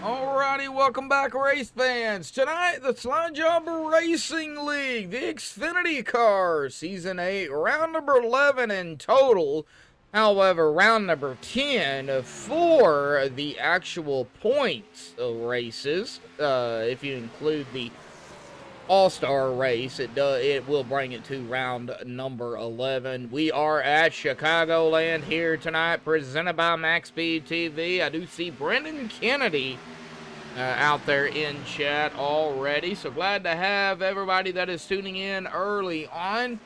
Alrighty, welcome back, race fans. Tonight, the Jawb Racing League, the Xfinity Cars, Season 8, round number 11 in total. However, round number 10 for the actual points races, if you include the All-Star race, it will bring it to round number 11. We are at Chicagoland here tonight, presented by MaxspeedTV. I do see Brendan Kennedy out there in chat already, so glad to have everybody that is tuning in early on.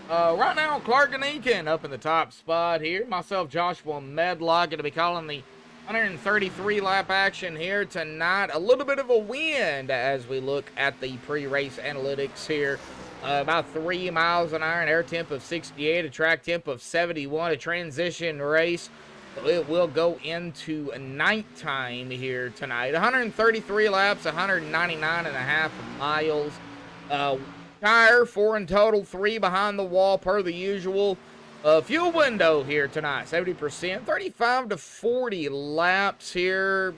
Right now, Clark and Eakin up in the top spot here. Myself, Joshua Medlock, going to be calling the 133 lap action here tonight. A little bit of a wind as we look at the pre-race analytics here. About 3 miles an hour, an air temp of 68, a track temp of 71, a transition race. So it will go into nighttime here tonight. 133 laps, 199.5 miles. Tire, 4 in total, 3 behind the wall per the usual. Fuel window here tonight, 70%, 35 to 40 laps here.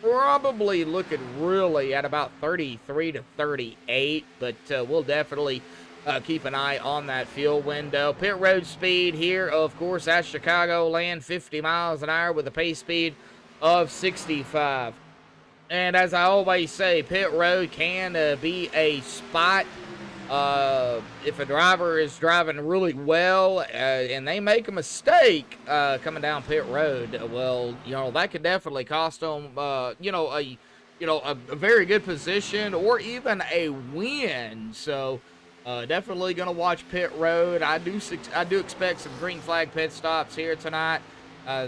Probably looking really at about 33 to 38, but we'll definitely keep an eye on that fuel window. Pit road speed here, of course, at Chicagoland, 50 miles an hour with a pace speed of 65. And as I always say, pit road can be a spot. If a driver is driving really well and they make a mistake coming down pit road, well, that could definitely cost them, a very good position or even a win. So definitely going to watch pit road. I do expect some green flag pit stops here tonight.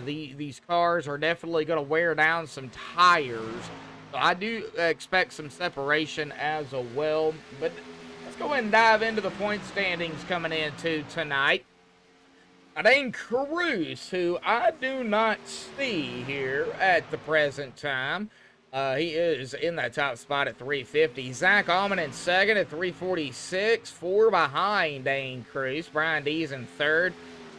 These cars are definitely going to wear down some tires. So I do expect some separation as well, but let's go ahead and dive into the point standings coming into tonight. Dane Cruz, who I do not see here at the present time. He is in that top spot at 350. Zach Allman in second at 346. 4 behind Dane Cruz. Brian Dees in third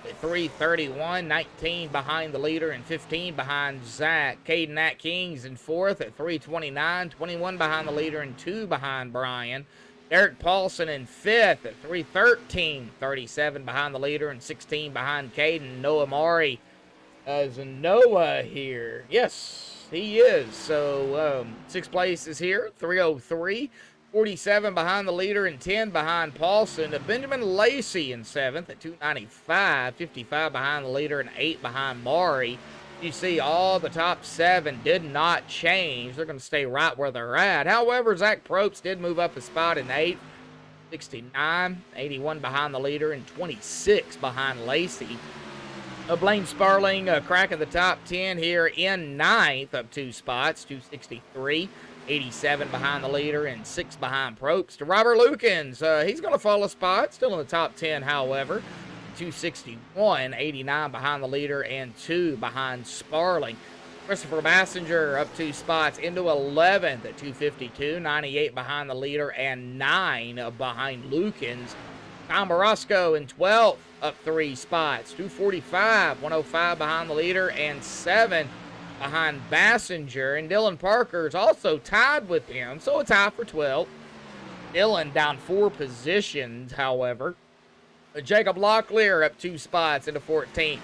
at 331. 19 behind the leader and 15 behind Zach. Caden Nat Kings in fourth at 329. 21 behind the leader and 2 behind Brian. Eric Paulson in fifth at 313, 37 behind the leader and 16 behind Caden. Noah Maury as Noah here. Yes, he is. So, 6th place is here, 303, 47 behind the leader and 10 behind Paulson. Benjamin Lacey in 7th at 295, 55 behind the leader and 8 behind Maury. You see all the top 7 did not change. They're going to stay right where they're at. However, Zach Probst did move up a spot in 8th, 69, 81 behind the leader and 26 behind Lacey. Blaine Sparling cracking the top 10 here in 9th, up 2 spots, 263, 87 behind the leader and 6 behind Probst. Robert Lukens, he's going to fall a spot, still in the top 10, however. 261, 89 behind the leader and 2 behind Sparling. Christopher Massenger up 2 spots into 11th at 252, 98 behind the leader and 9 behind Lukens. Tom Borosco in 12th, up 3 spots, 245, 105 behind the leader and 7 behind Bassinger. And Dylan Parker is also tied with him, so a tie for 12th. Dylan down 4 positions, however. Jacob Locklear up 2 spots into 14th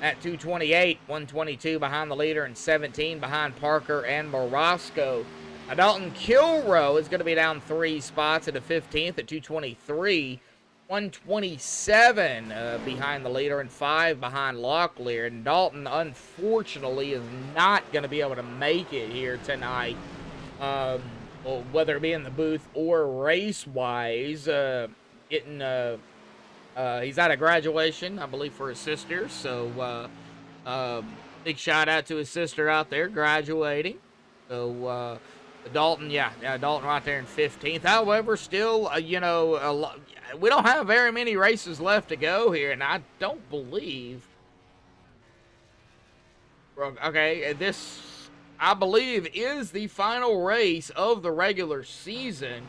at 228, 122 behind the leader and 17 behind Parker and Morosco. Dalton Kilroe is going to be down 3 spots into 15th at 223, 127 behind the leader and 5 behind Locklear. And Dalton, unfortunately, is not going to be able to make it here tonight, whether it be in the booth or race-wise. He's at a graduation, I believe, for his sister. So, big shout out to his sister out there graduating. So, Dalton, Dalton right there in 15th. However, still, we don't have very many races left to go here, and I don't believe. Okay, this, I believe, is the final race of the regular season,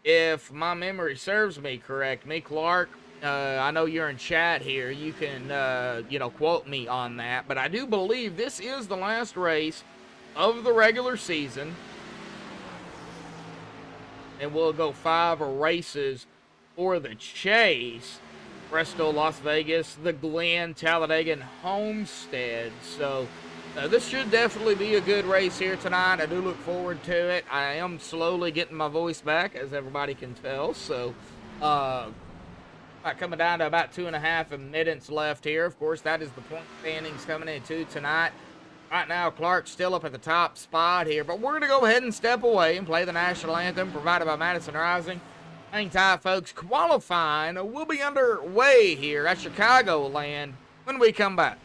if my memory serves me correct. Clark. I know you're in chat here. You can, quote me on that. But I do believe this is the last race of the regular season. And we'll go 5 races for the chase. Bristol, Las Vegas, the Glen, Talladega, and Homestead. So this should definitely be a good race here tonight. I do look forward to it. I am slowly getting my voice back, as everybody can tell. So coming down to about 2.5 minutes left here. Of course, that is the point standings coming into tonight. Right now, Clark's still up at the top spot here, but we're going to go ahead and step away and play the national anthem provided by Madison Rising. Hang tight, folks. Qualifying will be underway here at Chicagoland when we come back.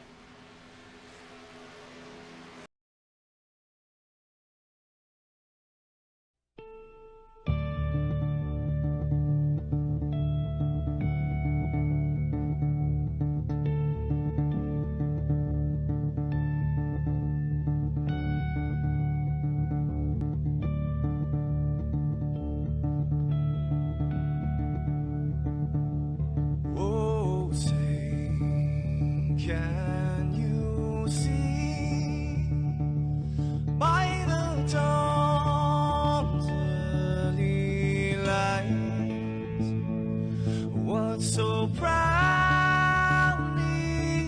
So proudly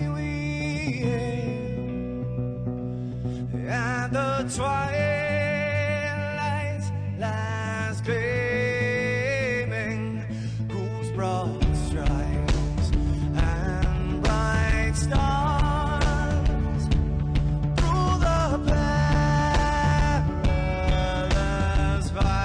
we hailed at the twilight's last gleaming, whose broad stripes and bright stars through the perilous fight.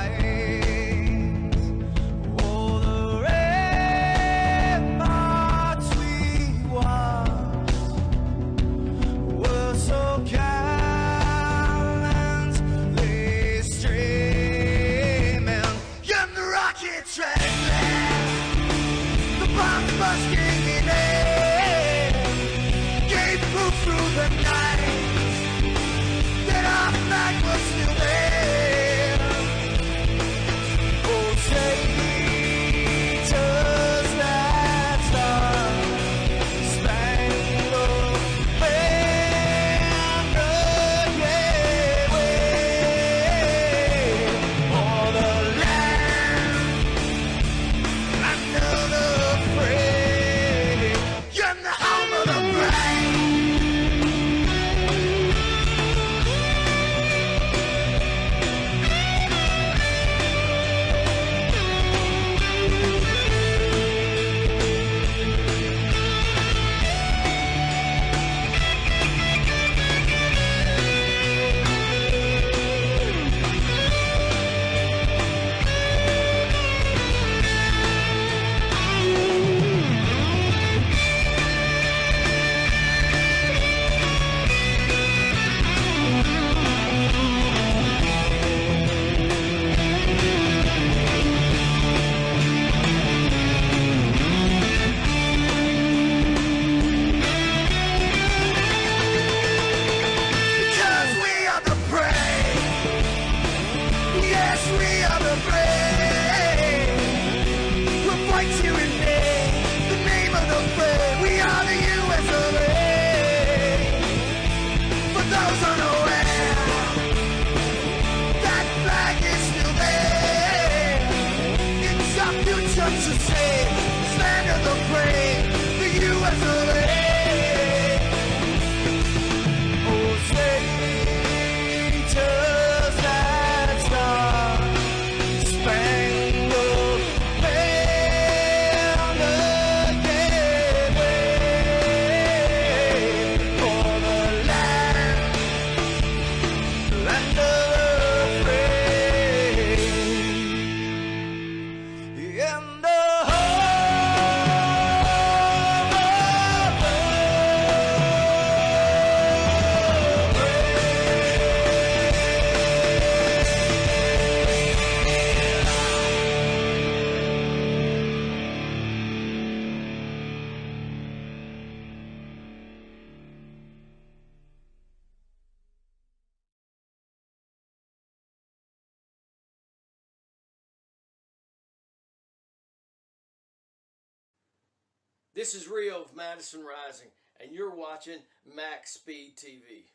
This is Rio of Madison Rising, and you're watching MaxspeedTV.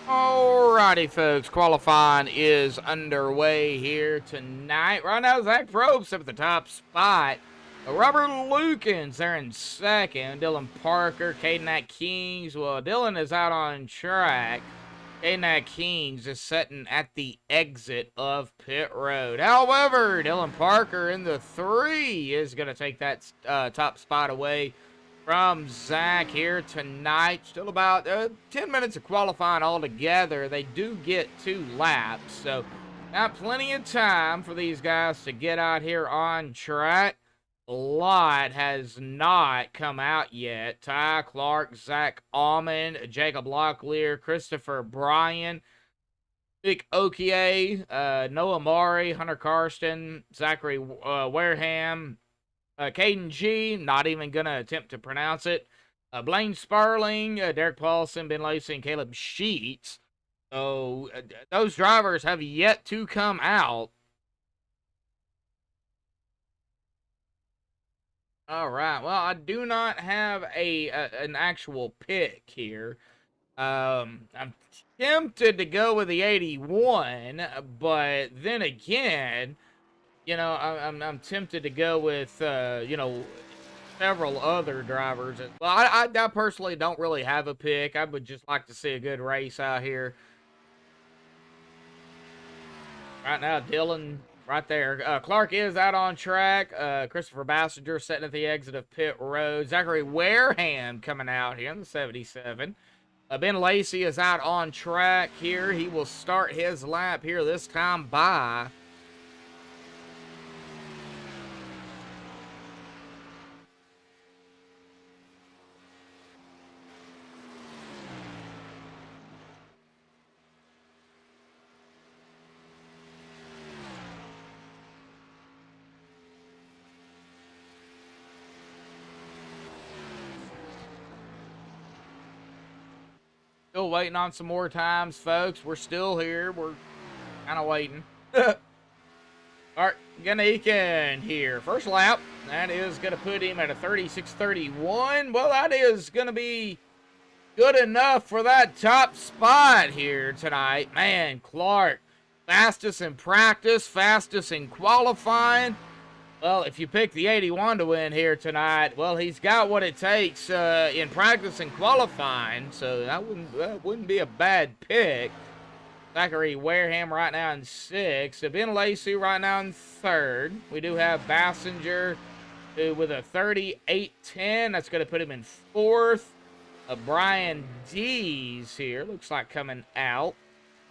Alrighty, folks. Qualifying is underway here tonight. Right now, Zach Probst up at the top spot. Robert Lukens there in second. Dylan Parker, Caden Kings. Well, Dylan is out on track. Caden Kings is sitting at the exit of pit road. However, Dylan Parker in the 3 is going to take that top spot away from Zach here tonight. Still about 10 minutes of qualifying altogether. They do get 2 laps, so got plenty of time for these guys to get out here on track. A lot has not come out yet. Ty Clark, Zach Almond, Jacob Locklear, Christopher Bryan, Vic Okie, Noah Maury, Hunter Karsten, Zachary Wareham, Caden G, not even going to attempt to pronounce it. Blaine Sparling, Derek Paulson, Ben Lacey, and Caleb Sheets. So those drivers have yet to come out. All right. Well, I do not have an actual pick here. I'm tempted to go with the 81, but then again, you know, I'm tempted to go with you know, several other drivers. Well, I personally don't really have a pick. I would just like to see a good race out here. Right now, Dylan right there. Clark is out on track. Christopher Bassinger sitting at the exit of pit road. Zachary Wareham coming out here in the 77. Ben Lacey is out on track here. He will start his lap here this time by still waiting on some more times, folks. We're still here. We're kind of waiting. All right, Ganikin here. First lap. That is going to put him at a 36:31. Well, that is going to be good enough for that top spot here tonight. Man, Clark, fastest in practice, fastest in qualifying. Well, if you pick the 81 to win here tonight, well, he's got what it takes in practice and qualifying, so that wouldn't be a bad pick. Zachary Wareham right now in 6th. Ben Lacey right now in 3rd. We do have Bassinger with a 38:10. That's going to put him in 4th. Brian Dees here. Looks like coming out.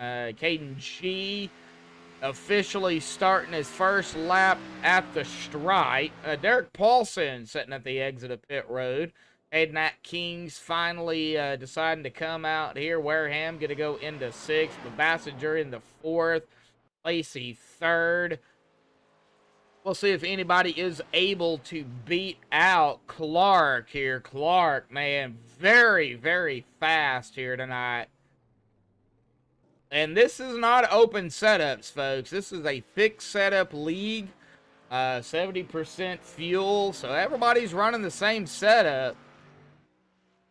Caden G officially starting his first lap at the stripe. Derek Paulson sitting at the exit of pit road. Caden Kings finally deciding to come out here. Wareham going to go into 6th. But Bassinger in the 4th. Lacey 3rd. We'll see if anybody is able to beat out Clark here. Clark, man, very, very fast here tonight. And this is not open setups, folks. This is a fixed setup league. 70% fuel, so everybody's running the same setup.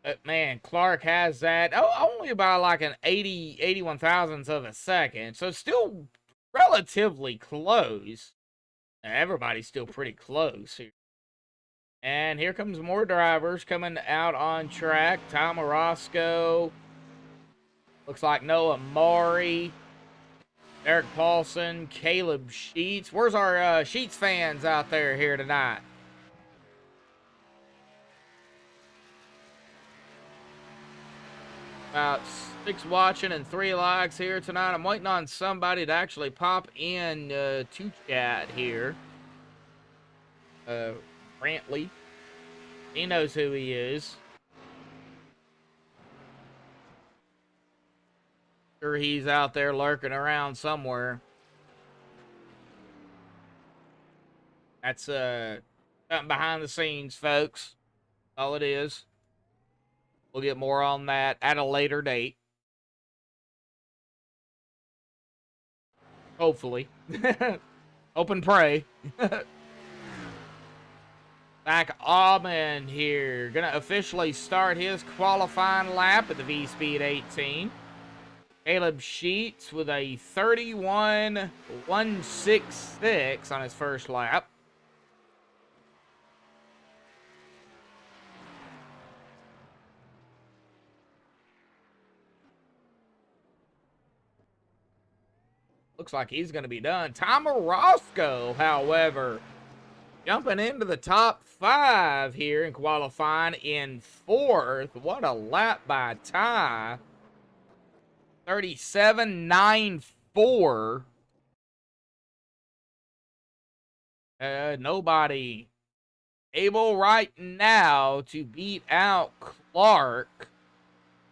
But, man, Clark has that. Oh, only about like an 81 thousandths of a second. So, still relatively close. Everybody's still pretty close here. And here comes more drivers coming out on track. Tom Orozco. Looks like Noah Maury. Eric Paulson. Caleb Sheets. Where's our Sheets fans out there here tonight? About 6 watching and 3 likes here tonight. I'm waiting on somebody to actually pop in to chat here. Brantley. He knows who he is. Sure, he's out there lurking around somewhere. That's something behind the scenes, folks. All it is. We'll get more on that at a later date. Hopefully. Hope and pray. Zach Almond here. Gonna officially start his qualifying lap at the V-Speed 18. Caleb Sheets with a 31.166 on his first lap. Looks like he's going to be done. Tom Orozco, however, jumping into the top 5 here in qualifying in 4th. What a lap by Ty. 37.94. Nobody able right now to beat out Clark.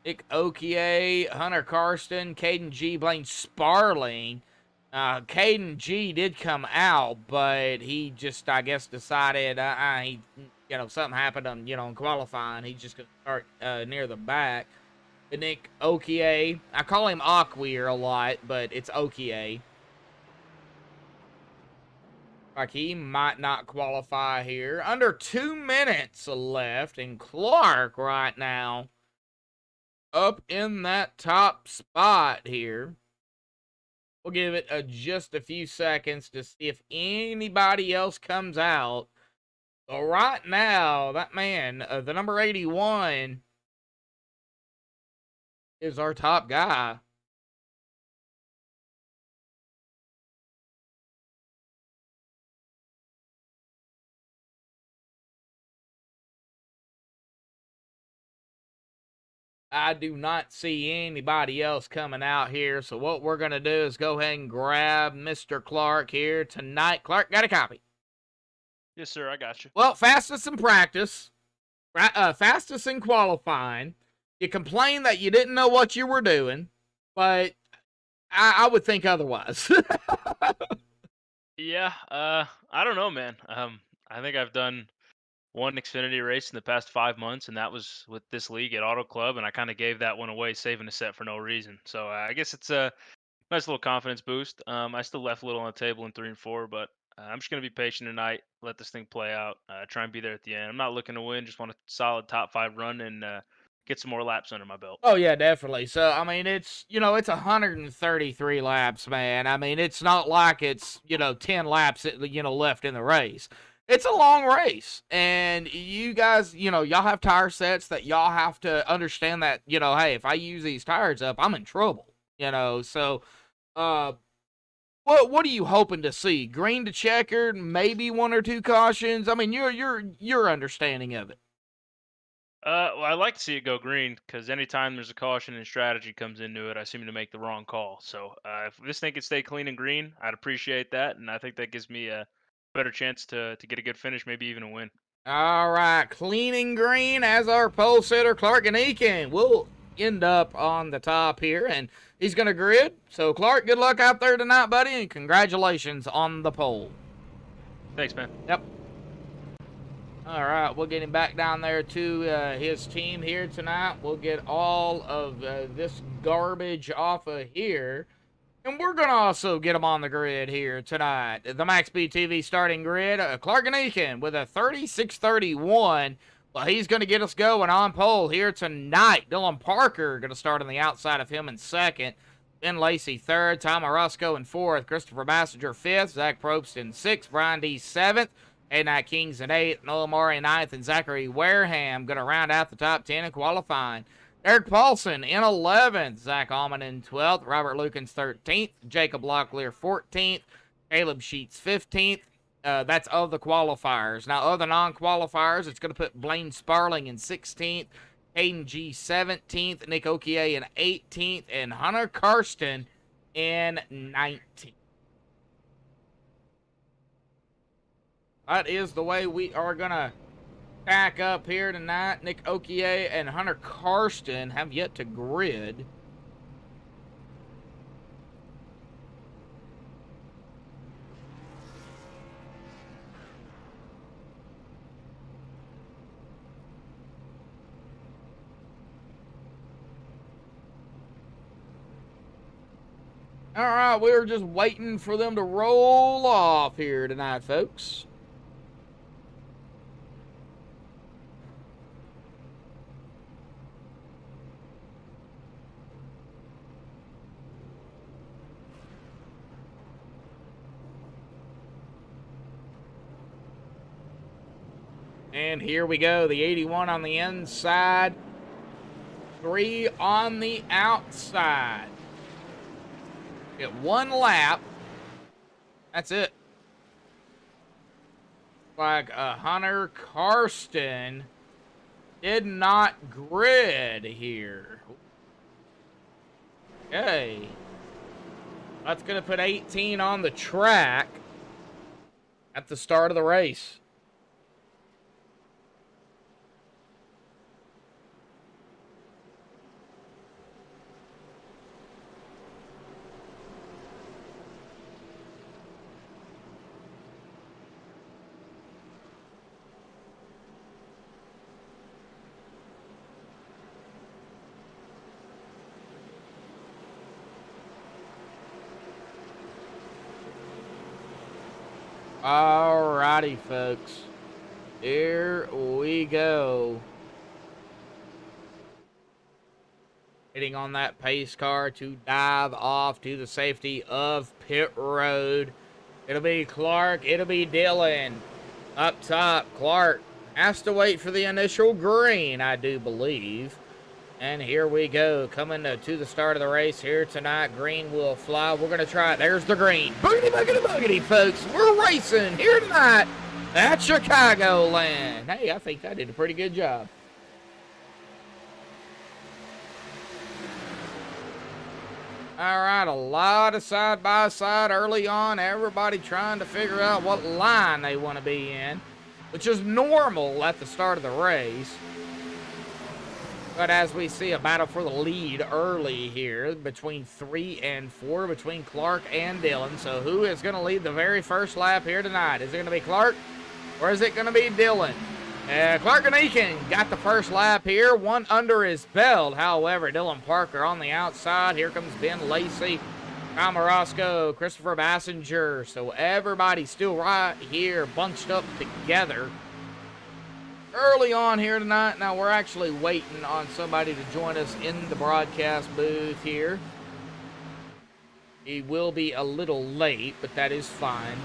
Nick Okier, Hunter Karsten, Caden G, Blaine Sparling. Caden G did come out, but he just, I guess, decided something happened on, in qualifying. He's just going to start near the back. But Nick Okier, I call him Aquir a lot, but it's Okier. Like he might not qualify here. Under 2 minutes left, and Clark right now up in that top spot here. We'll give it just a few seconds to see if anybody else comes out. But right now, that man, the number 81, is our top guy. I do not see anybody else coming out here. So what we're going to do is go ahead and grab Mr. Clark here tonight. Clark, got a copy? Yes, sir. I got you. Well, fastest in practice. Fastest in qualifying. You complained that you didn't know what you were doing. But I would think otherwise. Yeah. I don't know, man. I think I've done one Xfinity race in the past 5 months, and that was with this league at Auto Club, and I kind of gave that one away, saving a set for no reason. So I guess it's a nice little confidence boost. I still left a little on the table in 3 and 4, but I'm just gonna be patient tonight, let this thing play out, try and be there at the end. I'm not looking to win, just want a solid top 5 run and get some more laps under my belt. Oh, yeah, definitely. So, I mean, it's 133 laps, man. I mean, it's not like it's, 10 laps, left in the race. It's a long race. And you guys, y'all have tire sets that y'all have to understand that, hey, if I use these tires up, I'm in trouble, So, what are you hoping to see? Green to checkered, maybe 1 or 2 cautions? I mean, your understanding of it. Well, I like to see it go green because anytime there's a caution and strategy comes into it, I seem to make the wrong call. So if this thing could stay clean and green, I'd appreciate that, and I think that gives me a better chance to get a good finish, maybe even a win. All right, clean and green as our pole sitter, Clark and Eakin. We'll end up on the top here, and he's going to grid. So, Clark, good luck out there tonight, buddy, and congratulations on the pole. Thanks, man. Yep. All right, we'll get him back down there to his team here tonight. We'll get all of this garbage off of here. And we're going to also get him on the grid here tonight. The MaxspeedTV starting grid, Clark and Eakin with a 36.31. Well, he's going to get us going on pole here tonight. Dylan Parker going to start on the outside of him in 2nd. Ben Lacey 3rd. Tom Orozco in 4th. Christopher Bassinger 5th. Zach Probst in 6th. Brian D 7th. A-Night Kings in 8th. Noah Murray 9th. And Zachary Wareham going to round out the top 10 in qualifying. Eric Paulson in 11th. Zach Allman in 12th. Robert Lukens 13th. Jacob Locklear 14th. Caleb Sheets 15th. That's of the qualifiers. Now, of the non-qualifiers, it's going to put Blaine Sparling in 16th. Hayden G 17th. Nick Okier in 18th. And Hunter Karsten in 19th. That is the way we are going to pack up here tonight. Nick Okier and Hunter Karsten have yet to grid. All right, we're just waiting for them to roll off here tonight, folks. And here we go. The 81 on the inside. 3 on the outside. Get 1 lap. That's it. Like Hunter Karsten did not grid here. Okay. That's going to put 18 on the track at the start of the race. Alrighty, folks. Here we go. Hitting on that pace car to dive off to the safety of pit road. It'll be Clark. It'll be Dylan. Up top, Clark has to wait for the initial green, I do believe. And here we go, coming to the start of the race here tonight. Green will fly. We're going to try it. There's the green. Boogity, boogity, boogity, folks. We're racing here tonight at Chicagoland. Hey, I think I did a pretty good job. All right, a lot of side-by-side early on. Everybody trying to figure out what line they want to be in, which is normal at the start of the race. But as we see a battle for the lead early here between 3 and 4, between Clark and Dylan. So who is going to lead the very first lap here tonight? Is it going to be Clark or is it going to be Dylan? Clark and Eakin got the first lap here, 1 under his belt. However, Dylan Parker on the outside. Here comes Ben Lacey, Tom Orozco, Christopher Bassinger. So everybody's still right here bunched up together early on here tonight. Now we're actually waiting on somebody to join us in the broadcast booth here. He will be a little late, but that is fine.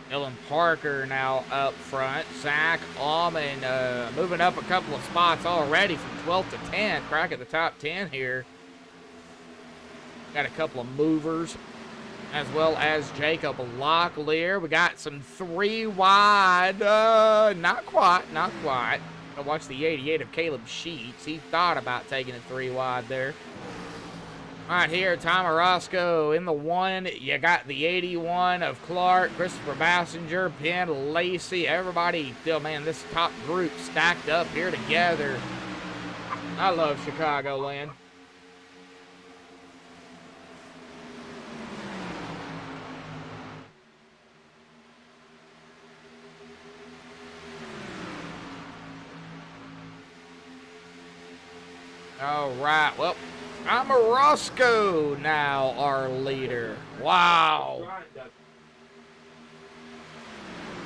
Dylan Parker now up front. Zach Allman moving up a couple of spots already from 12th to 10th. Crack at the top 10 here. Got a couple of movers, as well as Jacob Locklear. We got some 3 wide. Not quite. I watched the 88 of Caleb Sheets. He thought about taking it 3 wide there. All right, here, Tom Orozco in the 1. You got the 81 of Clark, Christopher Bassinger, Ben Lacey. Everybody, still, man, this top group stacked up here together. I love Chicagoland. All right, well, I'm Orozco now, our leader. Wow.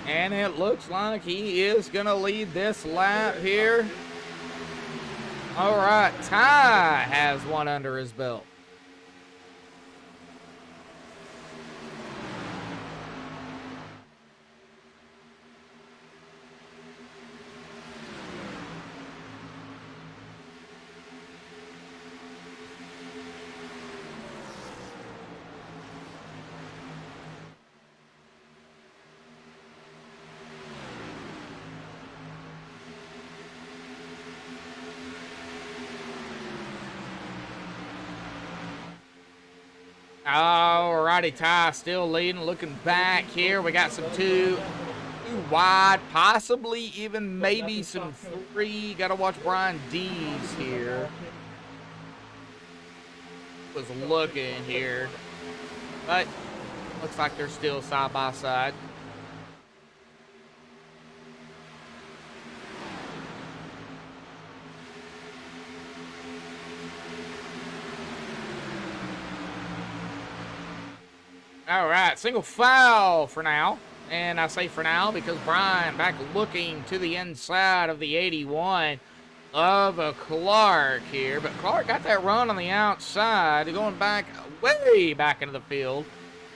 And it looks like he is going to lead this lap here. All right, Ty has 1 under his belt. Alrighty, Ty still leading. Looking back here, we got some 2 wide, possibly even maybe some 3. Got to watch Brian Dees here. Was looking here, but looks like they're still side by side. All right, single foul for now. And I say for now because Brian back looking to the inside of the 81 of Clark here. But Clark got that run on the outside, going back, way back into the field.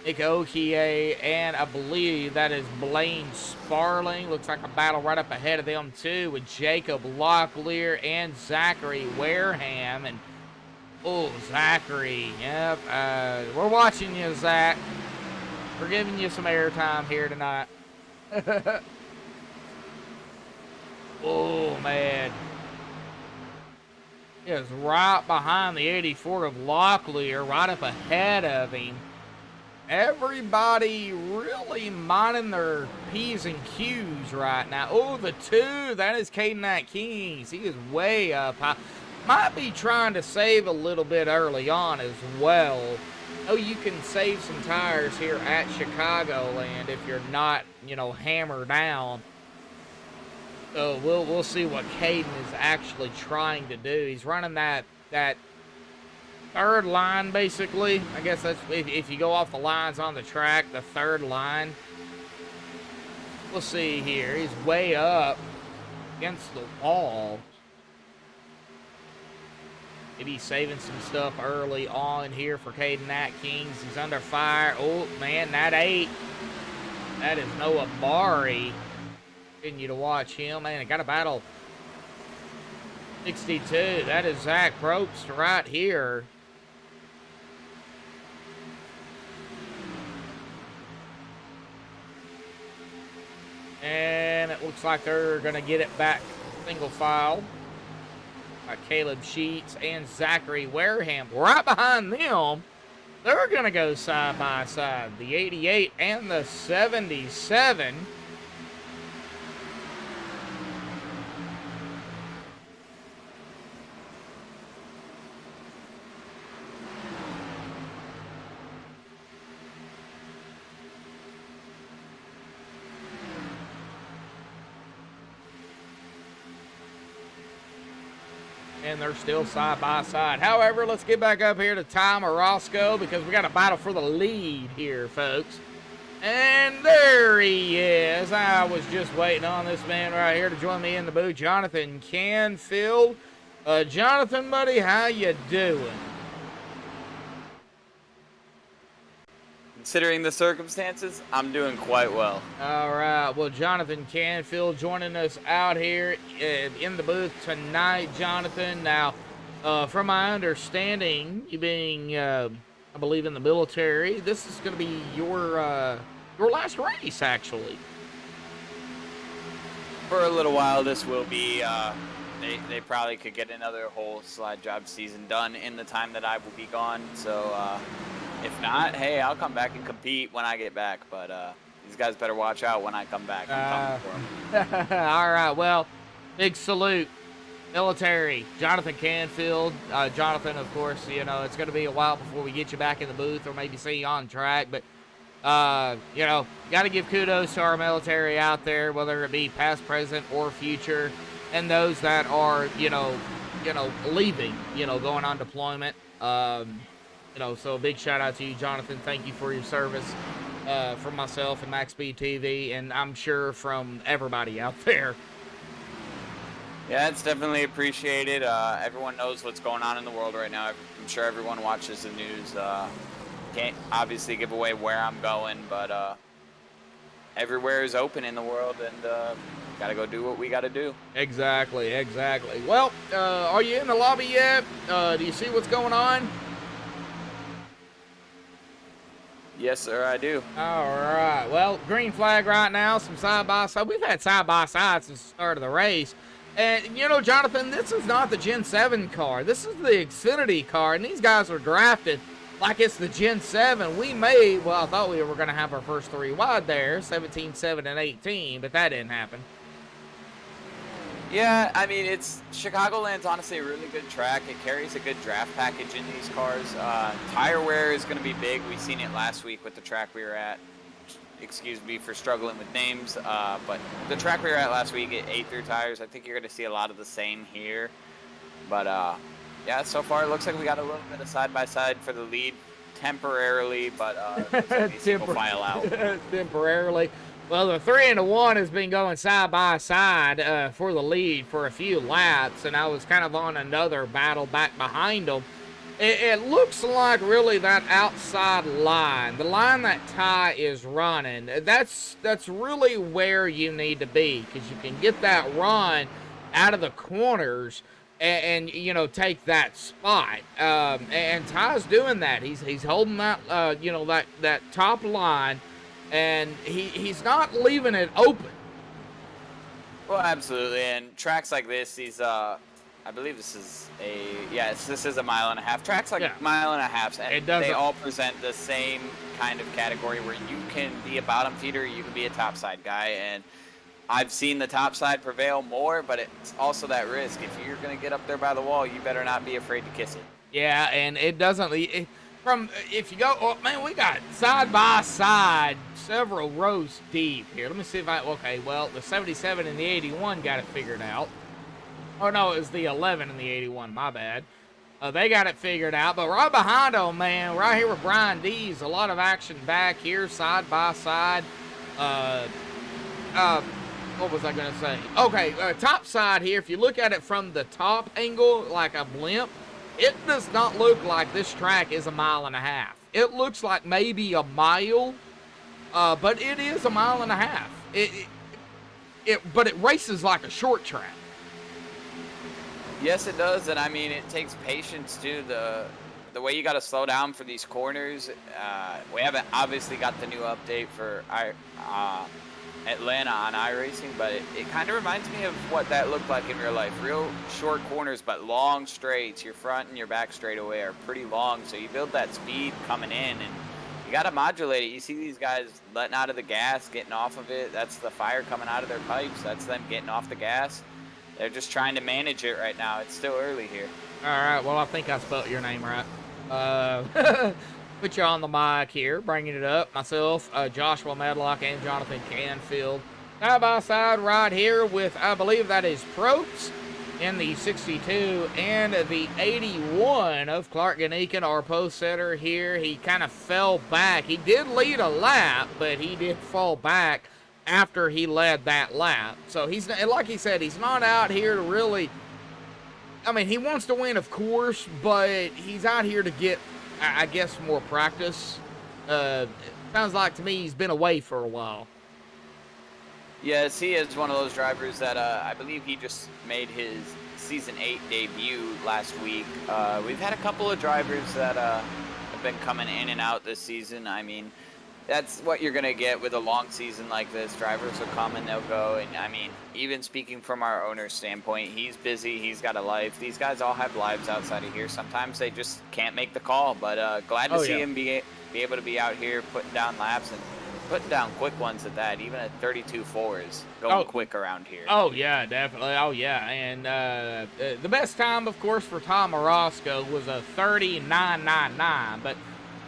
Nick Okier, and I believe that is Blaine Sparling. Looks like a battle right up ahead of them, too, with Jacob Locklear and Zachary Wareham. And, oh, Zachary, yep, we're watching you, Zach. We're giving you some airtime here tonight. Oh, man. He is right behind the 84 of Locklear, right up ahead of him. Everybody really minding their P's and Q's right now. Oh, the 2, that is Caden Kings. He is way up high. Might be trying to save a little bit early on as well. Oh, you can save some tires here at Chicagoland if you're not, you know, hammered down. So we'll see what Caden is actually trying to do. He's running that third line, basically. I guess that's if you go off the lines on the track, the third line. We'll see here. He's way up against the wall. Maybe he's saving some stuff early on here for Caden Kings. He's under fire. Oh, man, that 8. That is Noah Bari. Continue to watch him. Man, I got a battle. 62. That is Zach Probst right here. And it looks like they're going to get it back single file. Caleb Sheets and Zachary Wareham right behind them. They're going to go side by side. The 88 and the 77. And they're still side by side. However, let's get back up here to Tom Orozco because we got a battle for the lead here, folks. And there he is. I was just waiting on this man right here to join me in the booth, Jonathan Canfield. Jonathan, buddy, how you doing? Considering the circumstances, I'm doing quite well. All right. Well, Jonathan Canfield joining us out here in the booth tonight, Jonathan. Now, from my understanding, you being, I believe, in the military, this is going to be your last race, actually. For a little while, this will be, they probably could get another whole slide job season done in the time that I will be gone. So, if not, hey, I'll come back and compete when I get back. But these guys better watch out when I come back. I'm coming for them. All right. Well, big salute. Military. Jonathan Canfield. Jonathan, of course, you know, it's going to be a while before we get you back in the booth or maybe see you on track. But, you know, got to give kudos to our military out there, whether it be past, present, or future, and those that are, you know, leaving, you know, going on deployment. You know, so a big shout out to you, Jonathan. Thank you for your service from myself and MaxspeedTV, and I'm sure from everybody out there. Yeah, it's definitely appreciated. Everyone knows what's going on in the world right now. I'm sure everyone watches the news. Can't obviously give away where I'm going, but everywhere is open in the world, and got to go do what we got to do. Exactly. Well, are you in the lobby yet? Do you see what's going on? Yes, sir, I do. All right. Well, green flag right now, some side-by-side. We've had side-by-side since the start of the race. And, you know, Jonathan, this is not the Gen 7 car. This is the Xfinity car, and these guys are drafted like it's the Gen 7. Well, I thought we were going to have our first 3 wide there, 17, 7, and 18, but that didn't happen. Yeah, I mean, Chicagoland's honestly a really good track. It carries a good draft package in these cars. Tire wear is going to be big. We've seen it last week with the track we were at. Excuse me for struggling with names, but the track we were at last week at 8-through tires, I think you're going to see a lot of the same here. But, yeah, so far it looks like we got a little bit of side-by-side for the lead temporarily, but looks like these will file out. Temporarily. Well, the 3 and the 1 has been going side by side for the lead for a few laps, and I was kind of on another battle back behind them. It looks like really that outside line, the line that Ty is running, that's really where you need to be, because you can get that run out of the corners and you know, take that spot. And Ty's doing that. He's holding that you know, that top line, and he's not leaving it open. Well, absolutely. And tracks like this, these I believe this is this is a 1.5 mile. Tracks like 1.5 miles, and they all present the same kind of category where you can be a bottom feeder, you can be a topside guy, and I've seen the topside prevail more, but it's also that risk. If you're going to get up there by the wall, you better not be afraid to kiss it. Yeah, and it doesn't. If you go, oh man, we got side by side, several rows deep here. Let me see if okay, well, the 77 and the 81 got it figured out. Oh, no, it was the 11 and the 81. My bad. They got it figured out. But right behind them, man, right here with Brian D's, a lot of action back here, side by side. What was I going to say? Okay, top side here, if you look at it from the top angle, like a blimp, it does not look like this track is 1.5 miles. It looks like maybe a mile, but it is 1.5 miles. But it races like a short track. Yes, it does, and I mean, it takes patience too. The way you got to slow down for these corners. We haven't obviously got the new update for Atlanta on iRacing, but it kind of reminds me of what that looked like in real life. Real short corners, but long straights. Your front and your back straightaway are pretty long, so you build that speed coming in, and you got to modulate it. You see these guys letting out of the gas, getting off of it. That's the fire coming out of their pipes. That's them getting off the gas. They're just trying to manage it right now. It's still early here. All right, well, I think I spelled your name right. Put you on the mic here, bringing it up. Myself, Joshua Medlock, and Jonathan Canfield. Side by side right here with, I believe that is Probst in the 62 and the 81 of Clark Ganikin, our post setter here. He kind of fell back. He did lead a lap, but he did fall back after he led that lap. So he's, like he said, he's not out here to really, I mean, he wants to win, of course, but he's out here to get, I guess, more practice. Sounds like to me he's been away for a while. Yes, he is one of those drivers that I believe he just made his Season 8 debut last week. We've had a couple of drivers that have been coming in and out this season. I mean, that's what you're going to get with a long season like this. Drivers will come and they'll go. And, I mean, even speaking from our owner's standpoint, he's busy. He's got a life. These guys all have lives outside of here. Sometimes they just can't make the call. But glad to see him be able to be out here putting down laps and putting down quick ones at that. Even at 32.4 is going quick around here. Oh, yeah, definitely. Oh, yeah. And the best time, of course, for Tom Orozco was a 39.99. But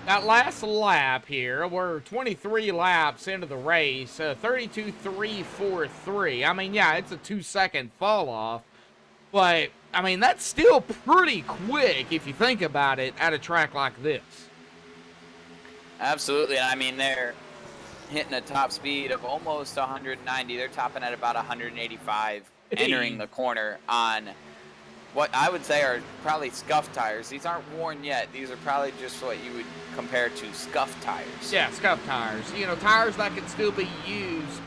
that last lap here, we're 23 laps into the race, 32.343. I mean, yeah, it's a 2-second fall off, but I mean, that's still pretty quick if you think about it at a track like this. Absolutely. I mean, they're hitting a top speed of almost 190. They're topping at about 185, entering the corner on what I would say are probably scuff tires. These aren't worn yet. These are probably just what you would compare to scuff tires. Yeah, scuff tires. You know, tires that could still be used.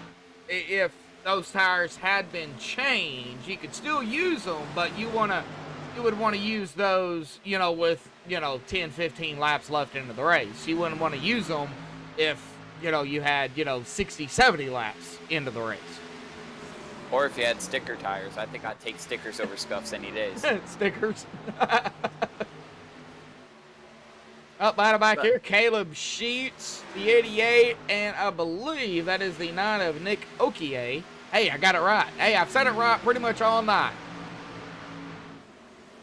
If those tires had been changed, you could still use them, but you would want to use those, you know, with, you know, 10, 15 laps left into the race. You wouldn't want to use them if, you know, you had, you know, 60, 70 laps into the race. Or if you had sticker tires. I think I'd take stickers over scuffs any days. Stickers. Up back here, Caleb Sheets, the 88, and I believe that is the 9 of Nick Okier. Hey, I got it right. Hey, I've said it right pretty much all night.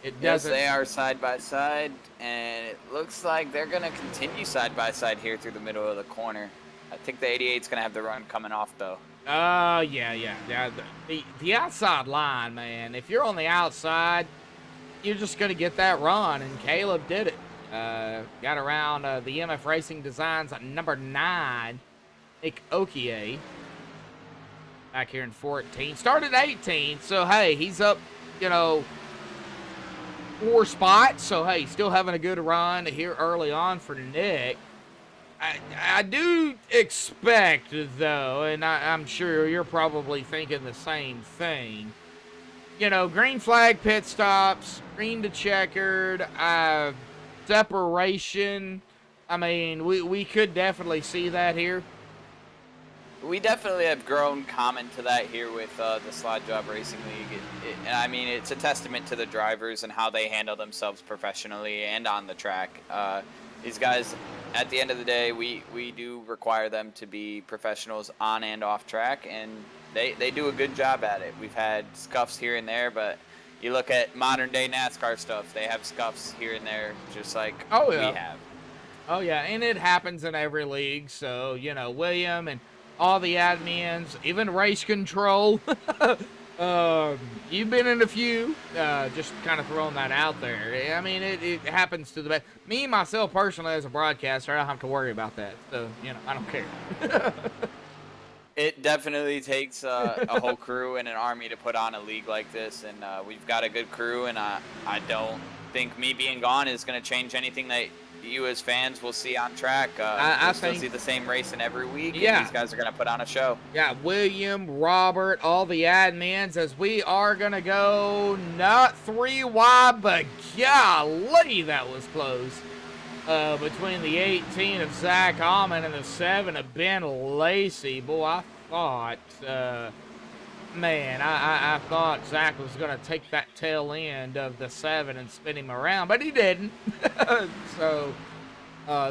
It doesn't. Yes, they are side by side, and it looks like they're going to continue side by side here through the middle of the corner. I think the 88's going to have the run coming off, though. Yeah. The outside line, man. If you're on the outside, you're just going to get that run, and Caleb did it. Got around the MF Racing Designs at number 9, Nick Okier. Back here in 14. Started 18, so hey, he's up, you know, 4 spots. So, hey, still having a good run here early on for Nick. I do expect, though, and I'm sure you're probably thinking the same thing. You know, green flag pit stops, green to checkered, separation. I mean, we could definitely see that here. We definitely have grown common to that here with the Slot Job Racing League. I mean, it's a testament to the drivers and how they handle themselves professionally and on the track. These guys, at the end of the day, we do require them to be professionals on and off track, and they do a good job at it. We've had scuffs here and there, but you look at modern day NASCAR stuff, they have scuffs here and there, just like we have. Oh, yeah, and it happens in every league. So, you know, William and all the admins, even race control. You've been in a few, just kind of throwing that out there. I mean, it happens to the best. Me, myself, personally, as a broadcaster, I don't have to worry about that. So, you know, I don't care. It definitely takes a whole crew and an army to put on a league like this, and we've got a good crew, and I don't think me being gone is going to change anything that you as fans will see on track. I we'll think still see the same racing every week, yeah. and these guys are going to put on a show. Yeah, William, Robert, all the admins, as we are going to go not 3 wide, but golly, that was close. Between the 18 of Zach Allman and the 7 of Ben Lacey. Boy, I thought, man, I thought Zach was going to take that tail end of the 7 and spin him around, but he didn't. So,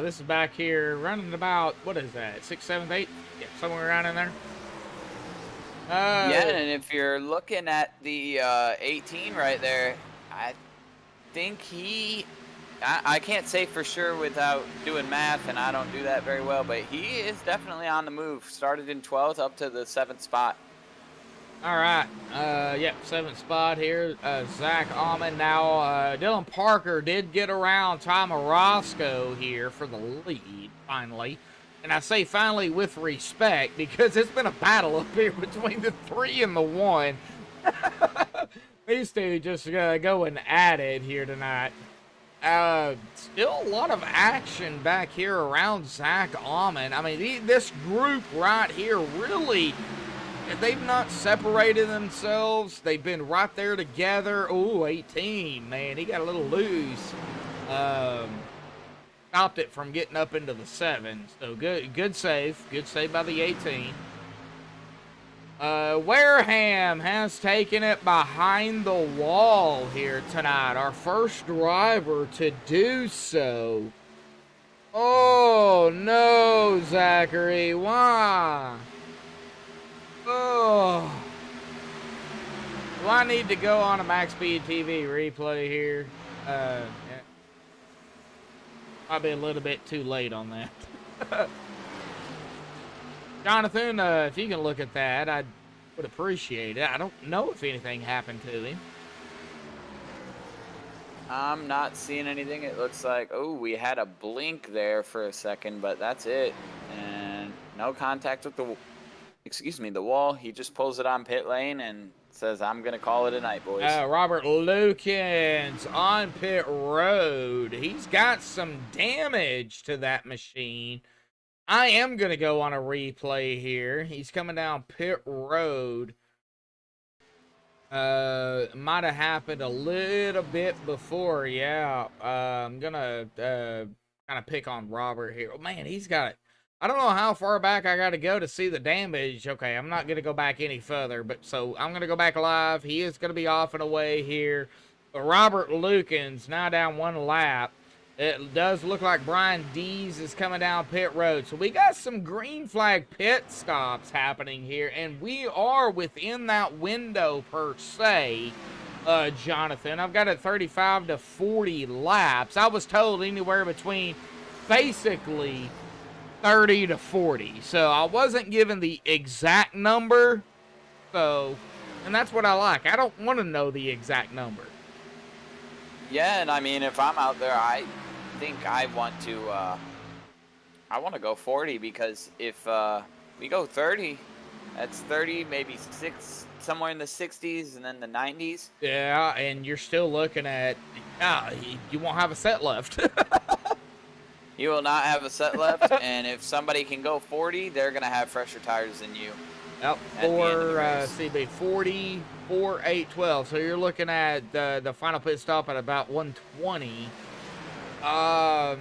this is back here running about, what is that, 6th, 7th, 8th? Yeah, somewhere around in there. Yeah, and if you're looking at the 18 right there, I think I can't say for sure without doing math, and I don't do that very well, but he is definitely on the move. Started in 12th up to the 7th spot. All right. Yep, 7th spot here. Zach Allman. Now, Dylan Parker did get around Tom Orozco here for the lead, finally. And I say finally with respect because it's been a battle up here between the 3 and the 1. These two just going at it here tonight. Still a lot of action back here around Zach Allman. I mean, this group right here really, they've not separated themselves. They've been right there together. Oh, 18, man, he got a little loose. Stopped it from getting up into the 7. So good save by the 18. Wareham has taken it behind the wall here tonight. Our first driver to do so. Oh, no, Zachary. Why? Oh. Do I need to go on a MaxspeedTV replay here? Yeah. Might be a little bit too late on that. Jonathan, if you can look at that, I would appreciate it. I don't know if anything happened to him. I'm not seeing anything. It looks like, oh, we had a blink there for a second, but that's it. And no contact with the wall. He just pulls it on pit lane and says, I'm going to call it a night, boys. Robert Lukens on pit road. He's got some damage to that machine. I am going to go on a replay here. He's coming down pit road. Might have happened a little bit before. Yeah. I'm going to kind of pick on Robert here. Oh, man, he's got it. I don't know how far back I got to go to see the damage. Okay, I'm not going to go back any further. But so I'm going to go back live. He is going to be off and away here. But Robert Lukens now down 1 lap. It does look like Brian Dees is coming down pit road. So we got some green flag pit stops happening here. And we are within that window per se, Jonathan. I've got it 35 to 40 laps. I was told anywhere between basically 30 to 40. So I wasn't given the exact number. So, and that's what I like. I don't want to know the exact number. Yeah, and I mean, if I'm out there, I think I want to go 40 because if we go 30, That's 30, maybe somewhere in the 60s and then the 90s. Yeah, and you're still looking at, you won't have a set left. You will not have a set left, and if somebody can go 40, they're going to have fresher tires than you. Yep, at the end of the race. CB 44, 8, 12. So you're looking at the final pit stop at about 120. I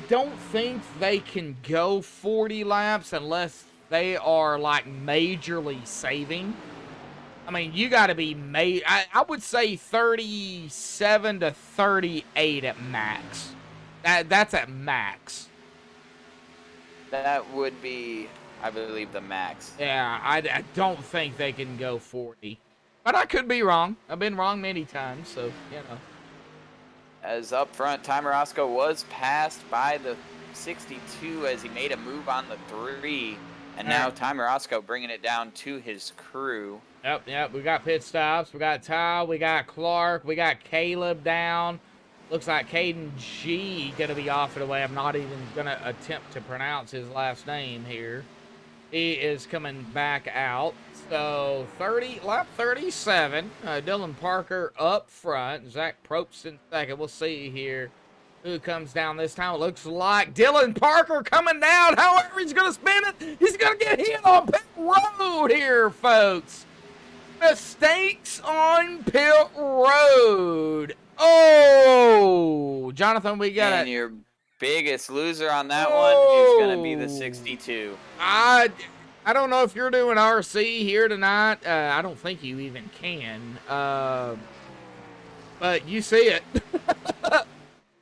don't think they can go 40 laps unless they are like majorly saving. I mean, you got to be I would say 37 to 38 at max. That's at max. That would be, I believe, the max. Yeah, I don't think they can go 40. But I could be wrong. I've been wrong many times, so, you know. As up front, Timer Roscoe was passed by the 62 as he made a move on the 3. And now Timer Roscoe bringing it down to his crew. Yep. We got pit stops. We got Ty. We got Clark. We got Caleb down. Looks like Caden G going to be off and away. I'm not even going to attempt to pronounce his last name here. He is coming back out. So, lap 37. Dylan Parker up front. Zach Probst in second. We'll see here who comes down this time. It looks like Dylan Parker coming down. However, he's going to spin it. He's going to get hit on pit road here, folks. Mistakes on pit road. Oh, Jonathan, we got it. And your biggest loser on that one is going to be the 62. I don't know if you're doing RC here tonight. I don't think you even can. But you see it.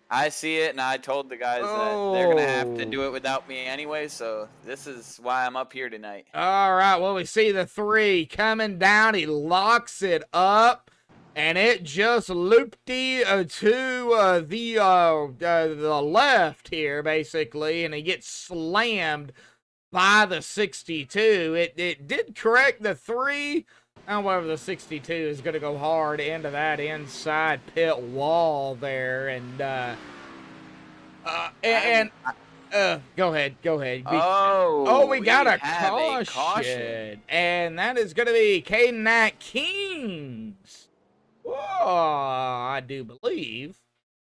I see it, and I told the guys that they're going to have to do it without me anyway, so this is why I'm up here tonight. All right, well, we see the 3 coming down. He locks it up, and it just looped to the left here, basically, and he gets slammed by the 62. It did correct the 3. However, the 62 is going to go hard into that inside pit wall there, and go ahead. We got a caution, and that is going to be Caden Nat Kings. Whoa, I do believe.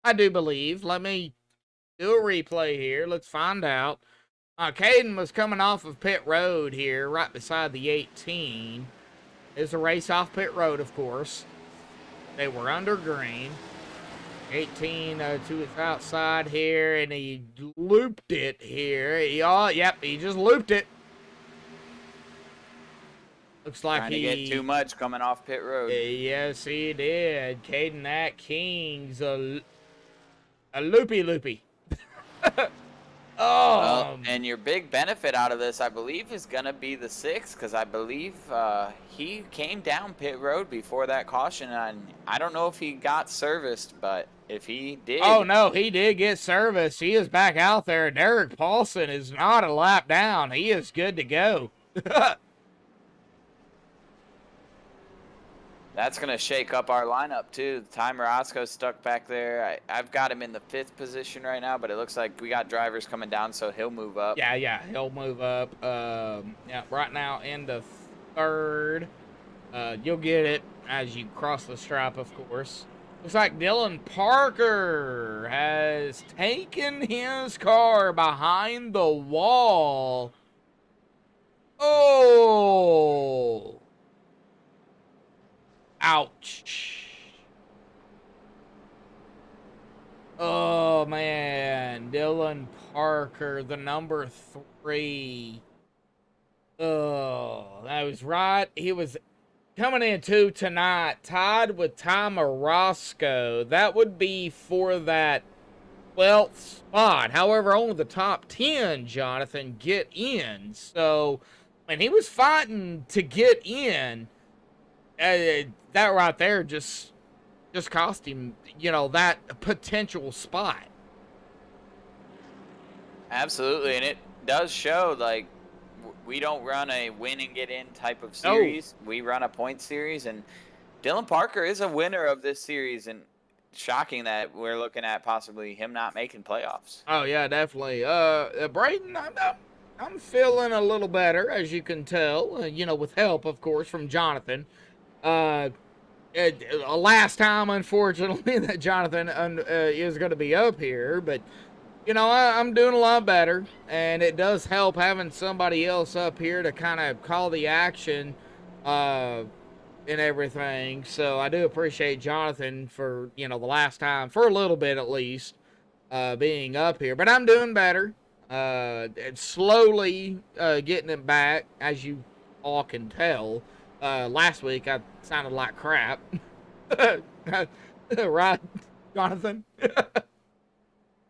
Let me do a replay here. Let's find out. Caden was coming off of pit road here, right beside the 18. It's a race off pit road, of course. They were under green. 18 to his outside here, and he looped it here. He just looped it. Looks like Trying to get too much coming off pit road. Yes, he did. Caden Nat King's a loopy. Well, and your big benefit out of this, I believe, is going to be the 6, because I believe he came down pit road before that caution, and I don't know if he got serviced, but if he did... Oh, no, he did get serviced. He is back out there. Derek Paulson is not a lap down. He is good to go. That's going to shake up our lineup, too. Timer Roscoe's stuck back there. I've got him in the 5th position right now, but it looks like we got drivers coming down, so he'll move up. Yeah, he'll move up. Right now in the 3rd. You'll get it as you cross the stripe, of course. Looks like Dylan Parker has taken his car behind the wall. Oh! Ouch. Oh, man. Dylan Parker, the number 3. Oh, that was right. He was coming into tonight, tied with Timer Roscoe. That would be for that 12th spot. However, only the top 10, Jonathan, get in. So, when he was fighting to get in, that right there just cost him, that potential spot. Absolutely, and it does show, like, we don't run a win and get in type of series. We run a point series, and Dylan Parker is a winner of this series, and shocking that we're looking at possibly him not making playoffs. Oh, yeah, definitely. Braden, I'm feeling a little better, as you can tell. You know, with help, of course, from Jonathan. Uh, Last time, unfortunately, that Jonathan is going to be up here, but you know, I'm doing a lot better, and it does help having somebody else up here to kind of call the action, and everything. So I do appreciate Jonathan for, you know, the last time, for a little bit at least, being up here. But I'm doing better. And slowly getting it back, as you all can tell. Last week I sounded like crap. Right, Jonathan?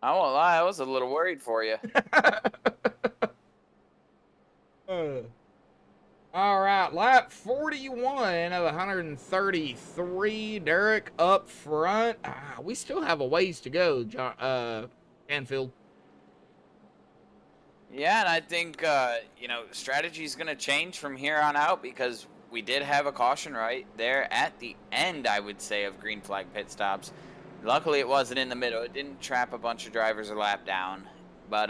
I won't lie, I was a little worried for you. All right, lap 41 of 133. Derek up front. We still have a ways to go, Canfield. Yeah, and I think, you know, strategy's going to change from here on out because we did have a caution right there at the end, I would say, of green flag pit stops. Luckily, it wasn't in the middle. It didn't trap a bunch of drivers a lap down. But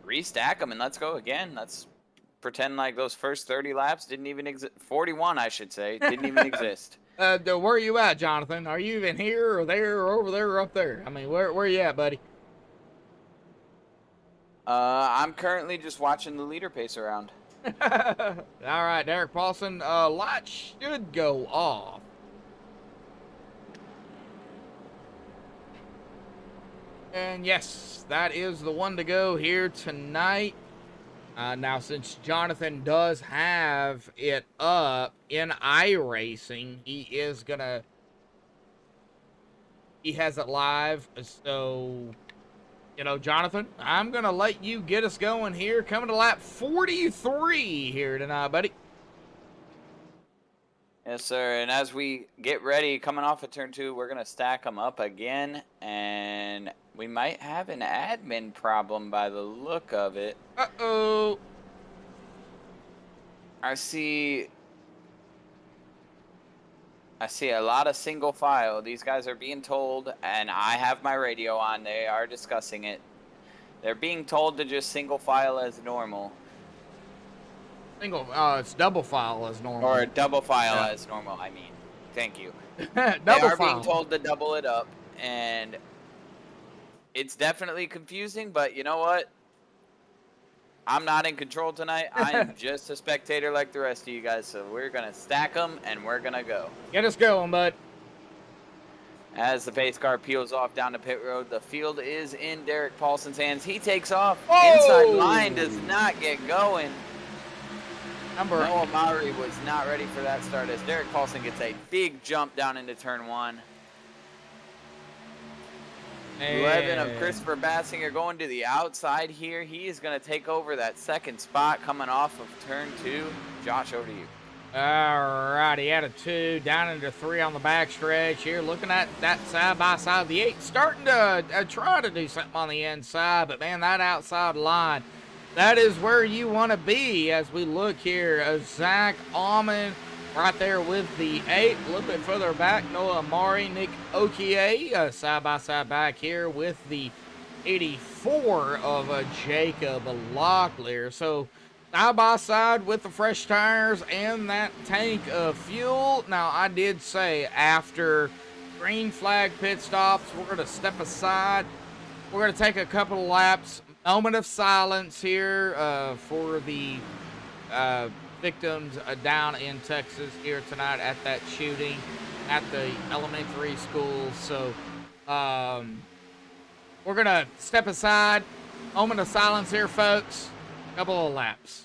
restack them and let's go again. Let's pretend like those first 30 laps didn't even exist. 41, I should say, didn't even exist. Where are you at, Jonathan? Are you even here or there or over there or up there? I mean, where are you at, buddy? I'm currently just watching the leader pace around. All right, Derek Paulson. Light should go off. And yes, that is the one to go here tonight. Now, since Jonathan does have it up in iRacing, he has it live. So, you know, Jonathan, I'm going to let you get us going here. Coming to lap 43 here tonight, buddy. Yes, sir. And as we get ready, coming off of turn 2, we're going to stack them up again. And we might have an admin problem by the look of it. Uh-oh. I see a lot of single file. These guys are being told, and I have my radio on, they are discussing it. They're being told to just single file as normal. It's double file as normal. Or double file as normal, I mean. Thank you. Double they are file. being told to double it up, and it's definitely confusing, but you know what? I'm not in control tonight. I am just a spectator like the rest of you guys, so we're going to stack them, and we're going to go. Get us going, bud. As the pace car peels off down the pit road, the field is in Derek Paulson's hands. He takes off. Whoa! Inside line does not get going. Noah Number Maury was not ready for that start as Derek Paulson gets a big jump down into turn 1. 11 of Christopher Bassinger going to the outside here. He is going to take over that second spot coming off of turn 2. Josh, over to you. All right, he had a 2 down into 3 on the backstretch here. Looking at that side by side, the 8 starting to try to do something on the inside, but man, that outside line, that is where you want to be as we look here. Zach Almond right there with the 8. A little bit further back, Noah Amari, Nick Okie, side by side back here with the 84 of Jacob Locklear. So side by side with the fresh tires and that tank of fuel. Now, I did say after green flag pit stops, we're going to step aside. We're going to take a couple of laps. Moment of silence here for the victims down in Texas here tonight at that shooting at the elementary school. So we're going to step aside. Moment of silence here, folks. Couple of laps.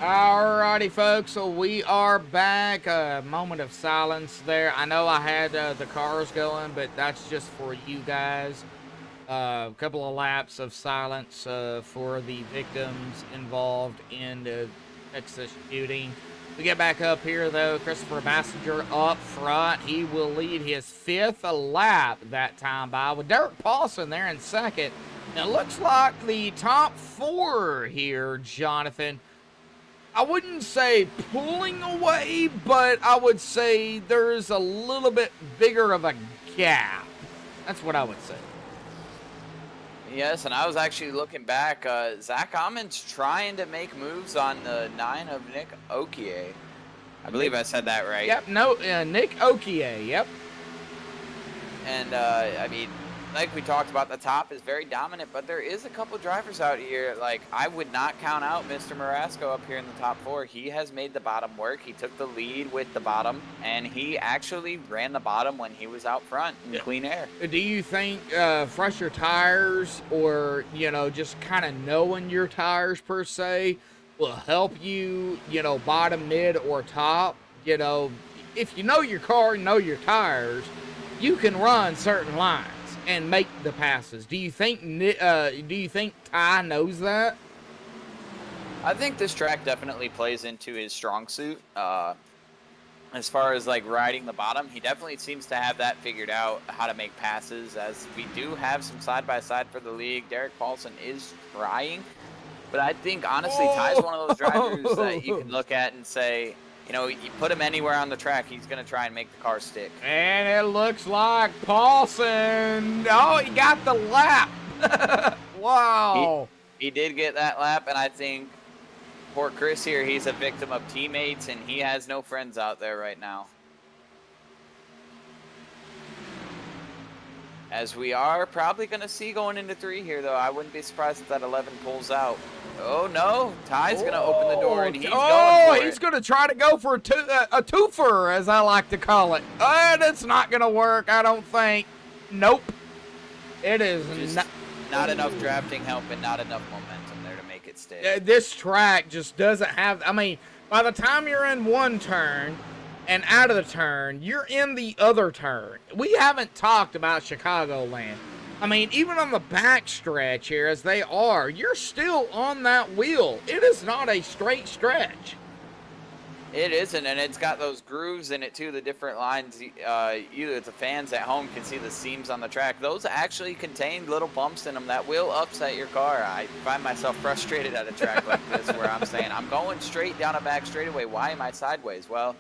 Alrighty, folks, so we are back. A moment of silence there. I know I had the cars going, but that's just for you guys. A couple of laps of silence for the victims involved in the Texas shooting. We get back up here, though. Christopher Bassinger up front. He will lead his 5th lap that time by, with Derek Paulson there in second. Now, it looks like the top 4 here, Jonathan, I wouldn't say pulling away, but I would say there's a little bit bigger of a gap. That's what I would say. Yes, and I was actually looking back. Zach Ammon's trying to make moves on the 9 of Nick Okie. I believe I said that right. Yep, no, Nick Okie, yep. And, I mean, like we talked about, the top is very dominant, but there is a couple drivers out here. Like, I would not count out Mr. Marasco up here in the top 4. He has made the bottom work. He took the lead with the bottom, and he actually ran the bottom when he was out front in clean air. Do you think fresher tires or, you know, just kind of knowing your tires per se will help you, you know, bottom, mid, or top? You know, if you know your car, know your tires, you can run certain lines and make the passes. Do you think Ty knows that? I think this track definitely plays into his strong suit. As far as like riding the bottom, he definitely seems to have that figured out, how to make passes, as we do have some side-by-side for the league. Derek Paulson is trying, but I think honestly Ty's one of those drivers that you can look at and say, you know, you put him anywhere on the track, he's going to try and make the car stick. And it looks like Paulson, oh, he got the lap. Wow. He did get that lap, and I think poor Chris here, he's a victim of teammates, and he has no friends out there right now. As we are probably going to see going into 3 here, though. I wouldn't be surprised if that 11 pulls out. Oh, no. Ty's going to open the door, and he's going for it. He's going to try to go for a twofer, as I like to call it. And it's not going to work, I don't think. Nope. It is not enough drafting help and not enough momentum there to make it stay. This track just doesn't have, I mean, by the time you're in one turn and out of the turn, you're in the other turn. We haven't talked about Chicagoland. I mean, even on the back stretch here, as they are, you're still on that wheel. It is not a straight stretch. It isn't, and it's got those grooves in it, too, the different lines. Either the fans at home can see the seams on the track. Those actually contain little bumps in them that will upset your car. I find myself frustrated at a track like this where I'm saying, I'm going straight down a back straightaway. Why am I sideways? Well,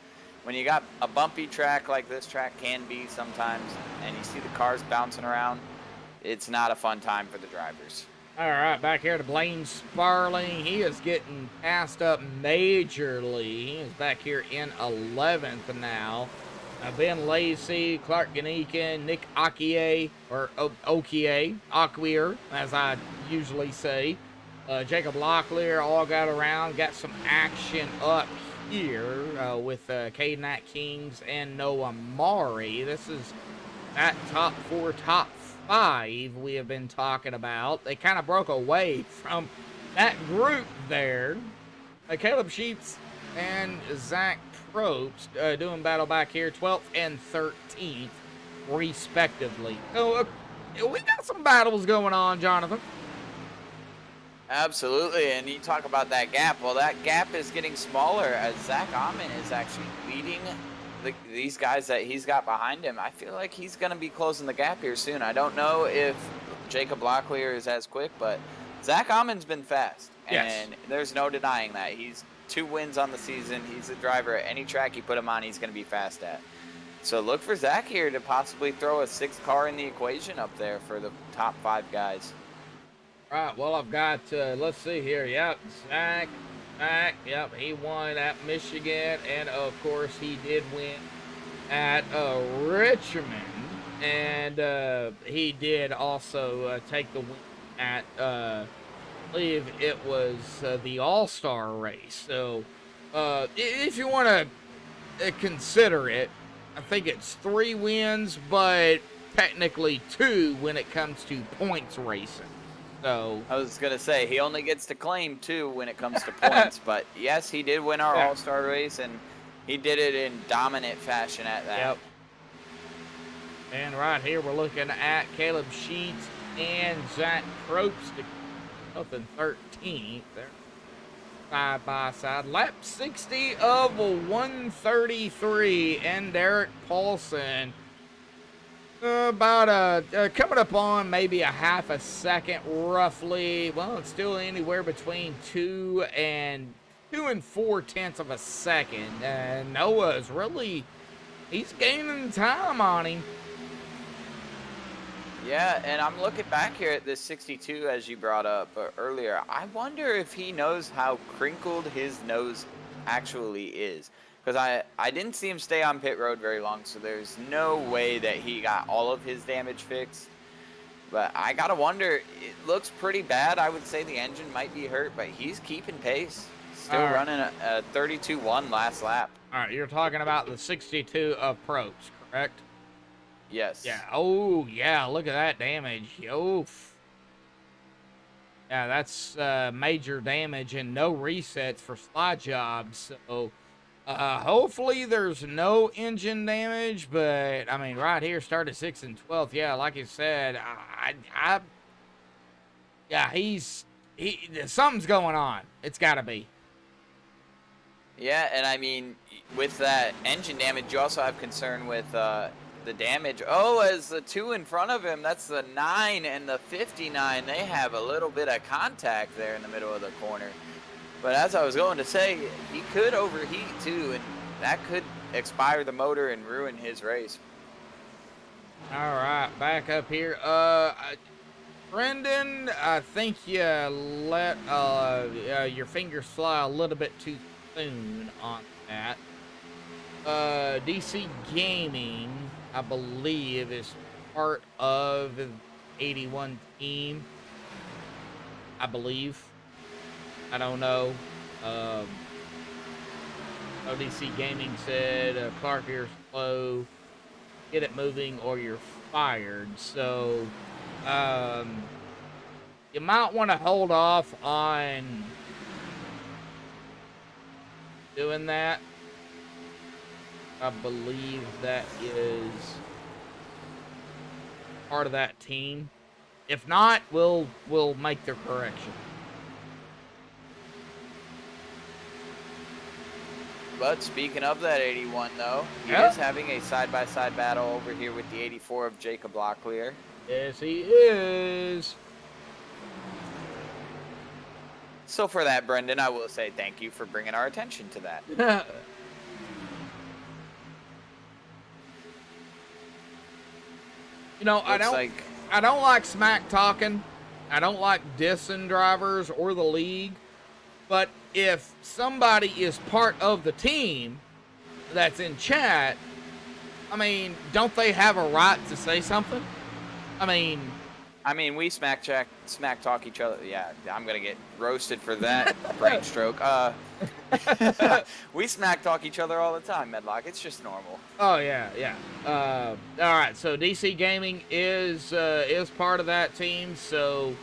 when you got a bumpy track like this track can be sometimes, and you see the cars bouncing around, it's not a fun time for the drivers. All right, back here to Blaine Sparling. He is getting passed up majorly. He is back here in 11th now. Ben Lacey, Clark Ganikin, Nick Okie, or Oquier, as I usually say. Jacob Locklear all got around, got some action up here with Caden Atkins and Noah Mari. This is that top 4, top 5 we have been talking about. They kind of broke away from that group there. Caleb Sheets and Zach Probst doing battle back here, 12th and 13th, respectively. So we got some battles going on, Jonathan. Absolutely, and you talk about that gap. Well, that gap is getting smaller as Zach Amon is actually leading these guys that he's got behind him. I feel like he's going to be closing the gap here soon. I don't know if Jacob Locklear is as quick, but Zach Amon's been fast, and there's no denying that. He's 2 wins on the season. He's a driver at any track you put him on, he's going to be fast at. So look for Zach here to possibly throw a 6th car in the equation up there for the top 5 guys. All right, well, I've got, let's see here. Yep, Zach, yep, he won at Michigan, and of course he did win at Richmond, and he did also take the win at, I believe it was the All-Star race. So if you want to consider it, I think it's 3 wins, but technically 2 when it comes to points racing. So I was gonna say he only gets to claim 2 when it comes to points, but yes, he did win our Yeah. All-Star race, and he did it in dominant fashion at that. Yep. And right here we're looking at Caleb Sheets and Zach Probst up in 13th. They're side by side. Lap 60 of 133, and Derek Paulson about coming up on maybe a half a second roughly. Well, it's still anywhere between 2 and 4/10 of a second. Noah's really, he's gaining time on him. Yeah, and I'm looking back here at this 62 as you brought up earlier. I wonder if he knows how crinkled his nose actually is. Because I didn't see him stay on pit road very long, so there's no way that he got all of his damage fixed. But I got to wonder, it looks pretty bad. I would say the engine might be hurt, but he's keeping pace. Still All right. running a 32.1 last lap. All right, you're talking about the 62 of Probst, correct? Yes. Yeah. Oh, yeah. Look at that damage. Oof. Yeah, that's major damage and no resets for slide jobs. So, hopefully there's no engine damage. But I mean, right here, started 6th and 12th. Yeah, like you said, yeah, something's going on. It's got to be. Yeah, and I mean, with that engine damage, you also have concern with the damage. Oh, as the 2 in front of him, that's the 9 and the 59. They have a little bit of contact there in the middle of the corner. But as I was going to say, he could overheat too, and that could expire the motor and ruin his race. All right, back up here. Brendan, I think you let your fingers fly a little bit too soon on that. DC Gaming, I believe, is part of the 81 team. I believe. I don't know. ODC Gaming said, Clark, you're slow. Get it moving or you're fired. So, you might want to hold off on doing that. I believe that is part of that team. If not, we'll make the correction. But speaking of that 81, though, he Yeah. is having a side-by-side battle over here with the 84 of Jacob Locklear. Yes, he is. So for that, Brendan, I will say thank you for bringing our attention to that. You know, I Looks don't like smack talking. I don't like dissing drivers or the league. But if somebody is part of the team that's in chat, I mean, don't they have a right to say something? I mean, we smack talk each other. Yeah, I'm gonna get roasted for that brain stroke. We smack talk each other all the time, Medlock. It's just normal. oh yeah, yeah. All right, so DC Gaming is part of that team. So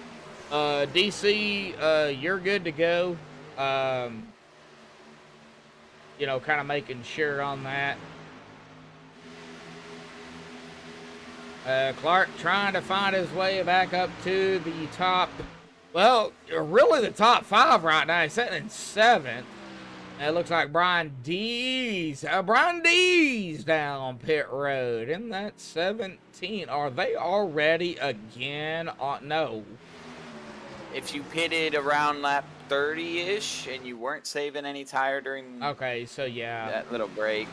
DC, you're good to go. You know, kind of making sure on that. Clark trying to find his way back up to the top. Well, really the top 5 right now. He's sitting in 7th. It looks like Brian D's down pit road. Isn't that 17? Are they already again on? No. If you pitted around lap 30-ish and you weren't saving any tire during Okay, so yeah. that little break,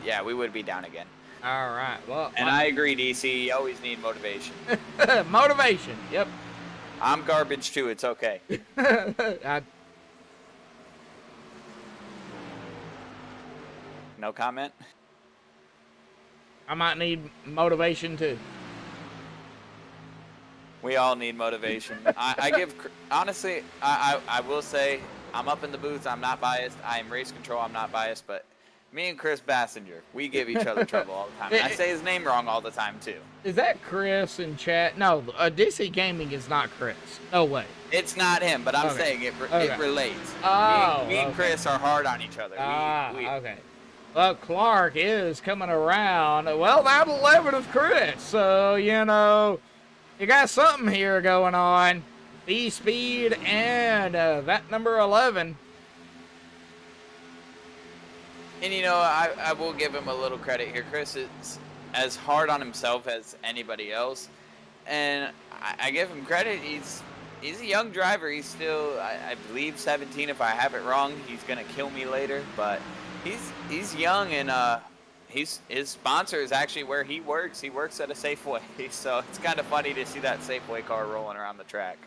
yeah, we would be down again. All right. Well, And I agree, DC. You always need motivation. motivation. Yep. I'm garbage too. It's okay. No comment? I might need motivation too. We all need motivation. Honestly, I will say, I'm up in the booth. I'm not biased. I am race control. I'm not biased. But Me and Chris Bassinger, we give each other trouble all the time. And I say his name wrong all the time, too. Is that Chris in chat? No, DC Gaming is not Chris. No way. It's not him, but I'm Okay. saying it Okay. relates. Oh, me and okay. Chris are hard on each other. Okay. Well, Clark is coming around. Well, that 11 of Chris. So, you know, you got something here going on. B-Speed and that number 11. And, you know, I will give him a little credit here. Chris is as hard on himself as anybody else. And I give him credit. He's a young driver. He's still, I believe, 17. If I have it wrong, he's going to kill me later. But he's young, and his sponsor is actually where he works. He works at a Safeway. So it's kind of funny to see that Safeway car rolling around the track.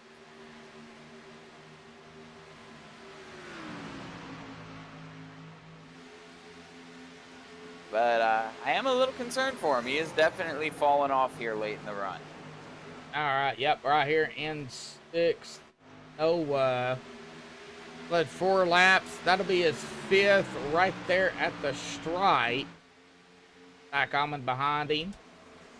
But I am a little concerned for him. He is definitely falling off here late in the run. All right, yep, right here in 6th. Oh, led 4 laps. That'll be his 5th right there at the stripe. Back on behind him.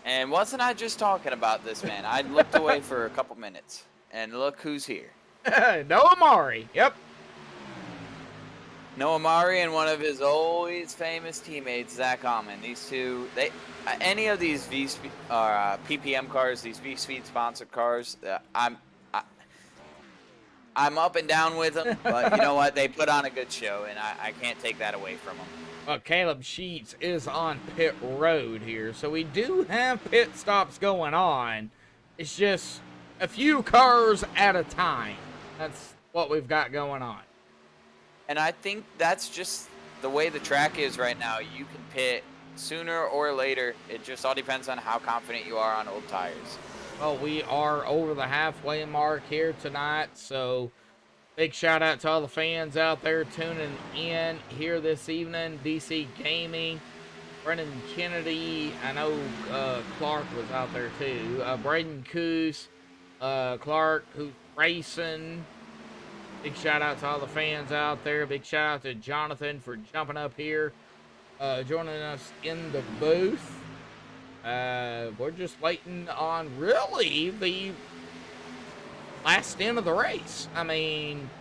And wasn't I just talking about this, man? I looked away for a couple minutes, and look who's here. Noah Amari, yep. Noah Amari and one of his always famous teammates, Zach Allman. These two, any of these PPM cars, these V-Speed sponsored cars, I'm up and down with them. But you know what? They put on a good show, and I can't take that away from them. Well, Caleb Sheets is on pit road here, so we do have pit stops going on. It's just a few cars at a time. That's what we've got going on. And I think that's just the way the track is right now. You can pit sooner or later. It just all depends on how confident you are on old tires. Well, we are over the halfway mark here tonight, so big shout out to all the fans out there tuning in here this evening. DC Gaming, Brendan Kennedy, I know Clark was out there too. Braden Coos, Clark, who's racing. Big shout out to all the fans out there. Big shout out to Jonathan for jumping up here, joining us in the booth. We're just waiting on really the last end of the race. I mean,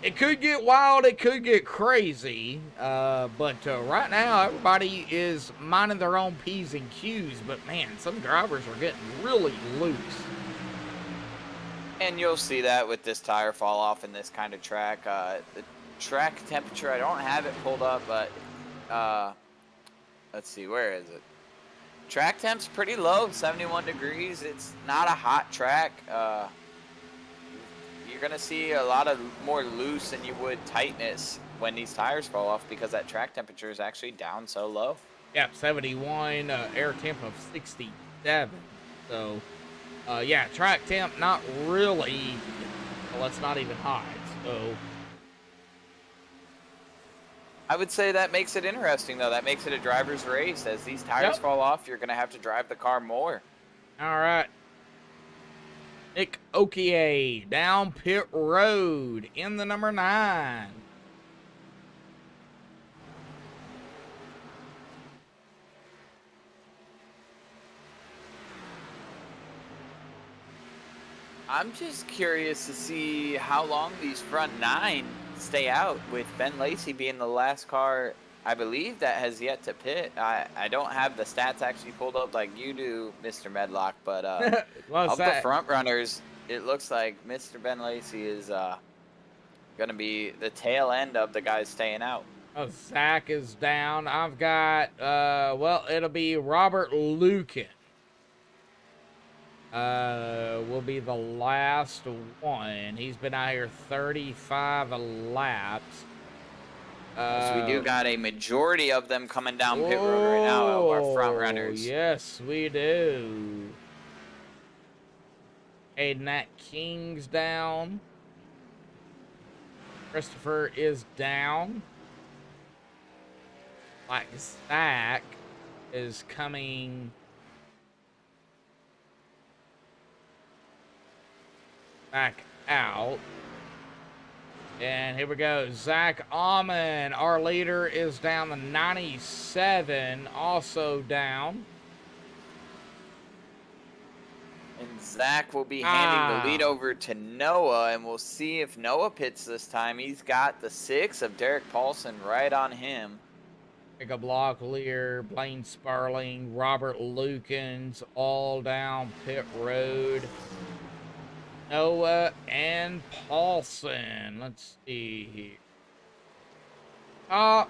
it could get wild, it could get crazy, but right now everybody is minding their own P's and Q's. But man, some drivers are getting really loose. And you'll see that with this tire fall off in this kind of track. The track temperature, I don't have it pulled up, but let's see, where is it? Track temp's pretty low, 71 degrees. It's not a hot track. You're going to see a lot of more loose than you would tightness when these tires fall off because that track temperature is actually down so low. Yep, 71, air temp of 67. So, yeah, track temp not really, well, it's not even hot. So, I would say that makes it interesting, though. That makes it a driver's race. As these tires fall off, you're going to have to drive the car more. All right. Nick Okier down pit road in the number 9. I'm just curious to see how long these front 9 stay out, with Ben Lacey being the last car, I believe, that has yet to pit. I don't have the stats actually pulled up like you do, Mr. Medlock, but of the front runners, it looks like Mr. Ben Lacey is going to be the tail end of the guys staying out. Oh, Zach is down. I've got, well, it'll be Robert Lucan. Will be the last one. He's been out here 35 laps. So we do got a majority of them coming down pit road right now, of our front runners. Yes, we do. Hey, Nat King's down. Christopher is down. Like Zach is coming back out. And here we go. Zach Alman, our leader, is down to 97, also down. And Zach will be handing the lead Ah. over to Noah, and we'll see if Noah pits this time. He's got the 6 of Derek Paulson right on him. Jacob Locklear, Blaine Sparling, Robert Lukens, all down pit road. Noah and Paulson. Let's see here. Top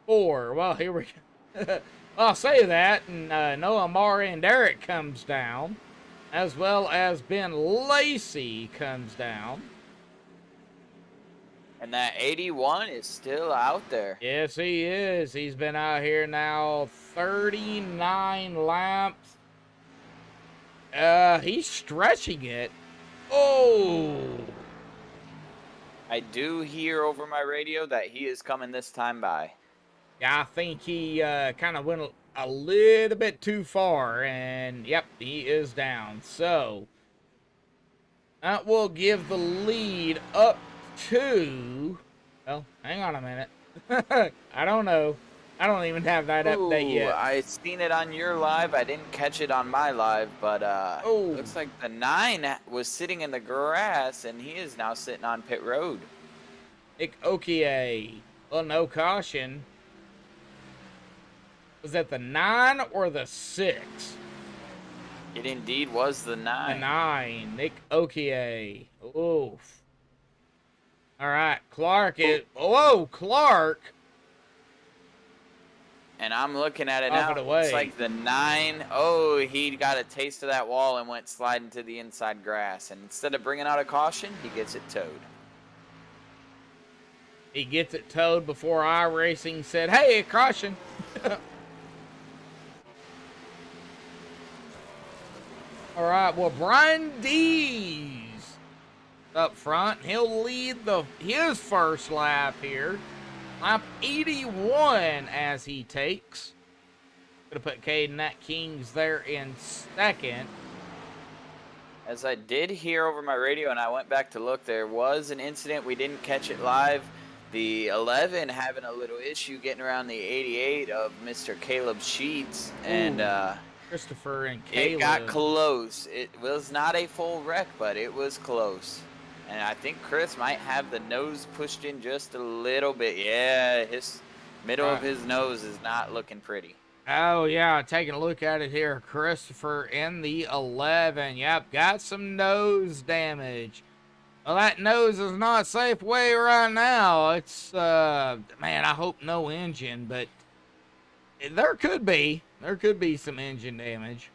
4. Well, here we go. I'll say that, and Noah Mari and Derek comes down, as well as Ben Lacey comes down. And that 81 is still out there. Yes, he is. He's been out here now 39 laps. He's stretching it. Oh! I do hear over my radio that he is coming this time by. Yeah, I think he kind of went a little bit too far, and yep, he is down. So that will give the lead up to, well, hang on a minute. I don't know. I don't even have that update yet. I seen it on your live. I didn't catch it on my live, but looks like the 9 was sitting in the grass, and he is now sitting on pit road. Nick Okie. Well, no caution. Was that the 9 or the 6? It indeed was the 9. The 9. Nick Okie. Oof. All right, Clark is. Whoa, Clark. And I'm looking at it Off now. it away. It's like the 9. Oh, he got a taste of that wall and went sliding to the inside grass. And instead of bringing out a caution, he gets it towed. He gets it towed before iRacing said, hey, caution. All right, well, Brian Dees up front. He'll lead his first lap here. Lap 81 as he takes. Gonna put Caden Nat Kings there in second. As I did hear over my radio and I went back to look, there was an incident. We didn't catch it live. The 11 having a little issue getting around the 88 of Mr. Caleb Sheets. And Christopher and Caleb. it got close. It was not a full wreck, but it was close. And I think Chris might have the nose pushed in just a little bit. Yeah, his middle of his nose is not looking pretty. Oh, yeah, taking a look at it here. Christopher in the 11. Yep, got some nose damage. Well, that nose is not safe way right now. It's, man, I hope no engine, but there could be. There could be some engine damage.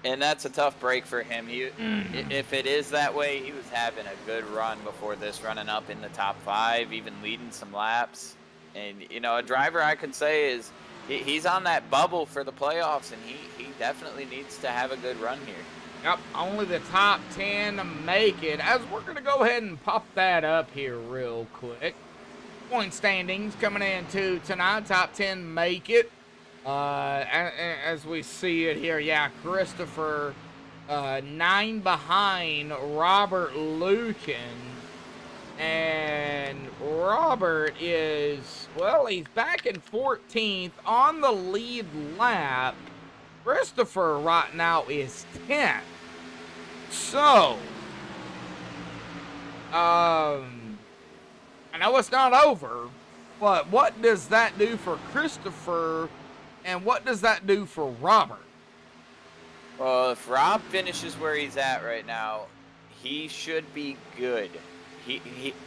And that's a tough break for him. If it is that way, he was having a good run before this, running up in the top 5, even leading some laps. And, you know, a driver I could say is he's on that bubble for the playoffs, and he definitely needs to have a good run here. Yep, only the top 10 make it. As we're going to go ahead and pop that up here real quick. Point standings coming into tonight. Top 10 make it. As we see it here, yeah, Christopher 9 behind Robert Lucan. And Robert is, well, he's back in 14th on the lead lap. Christopher right now is 10th. So, I know it's not over, but what does that do for Christopher, and what does that do for Robert? Well, if Rob finishes where he's at right now, he should be good.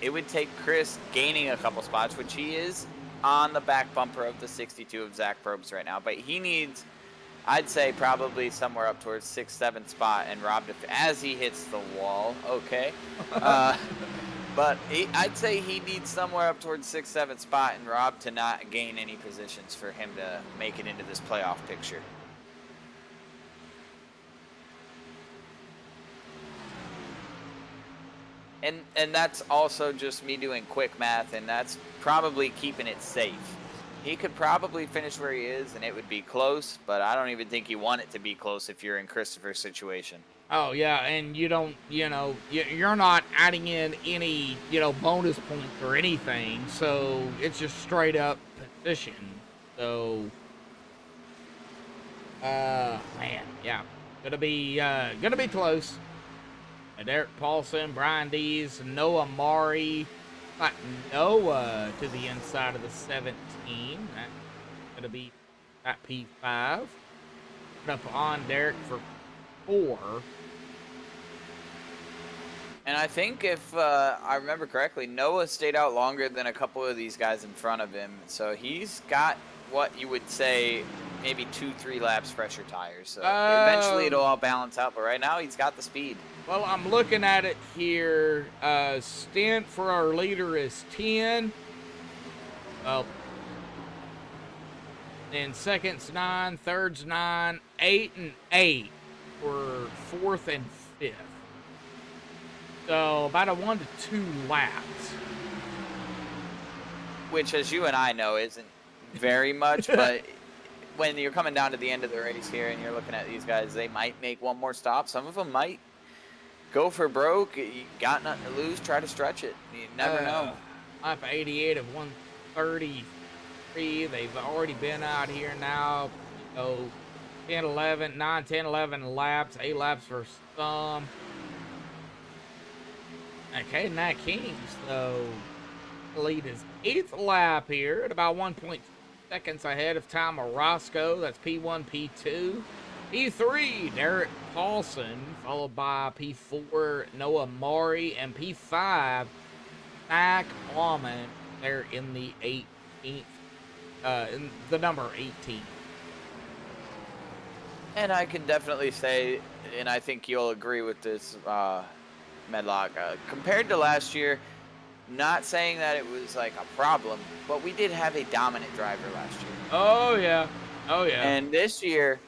It would take Chris gaining a couple spots, which he is on the back bumper of the 62 of Zach Probst right now, but he needs, I'd say, probably somewhere up towards 6th, 7th spot, and Rob, as he hits the wall, okay. But I'd say he needs somewhere up towards 6th, 7th spot, and Rob to not gain any positions for him to make it into this playoff picture. And that's also just me doing quick math, and that's probably keeping it safe. He could probably finish where he is, and it would be close, but I don't even think you want it to be close if you're in Christopher's situation. Oh yeah, and you don't, you're not adding in any, bonus points or anything, so it's just straight up position. So, man, yeah, gonna be close. Derek Paulson, Brian Dees, Noah Mari, got Noah to the inside of the 17. That's gonna be that P5. Put up on Derek for 4. And I think if I remember correctly, Noah stayed out longer than a couple of these guys in front of him. So he's got what you would say maybe 2-3 laps fresher tires. So eventually it'll all balance out. But right now he's got the speed. Well, I'm looking at it here. Stint for our leader is 10. Well, then seconds 9, thirds 9, 8 and 8 for 4th and 5th. So about a 1 to 2 laps. Which, as you and I know, isn't very much. But when you're coming down to the end of the race here and you're looking at these guys, they might make one more stop. Some of them might go for broke. You got nothing to lose. Try to stretch it. You never know. Lap 88 of 133. They've already been out here now. 10, 11, 9, 10, 11 laps. 8 laps for some. Okay, Nat Kings, though, lead his 8th lap here at about 1.2 seconds ahead of Tom Orozco. That's P1, P2. P3, Derek Paulson, followed by P4, Noah Mari, and P5, Mac Almond. They're in the 18th, in the number 18. And I can definitely say, and I think you'll agree with this, Medlock, compared to last year, not saying that it was like a problem, but we did have a dominant driver last year. Oh, yeah. Oh, yeah. And this year,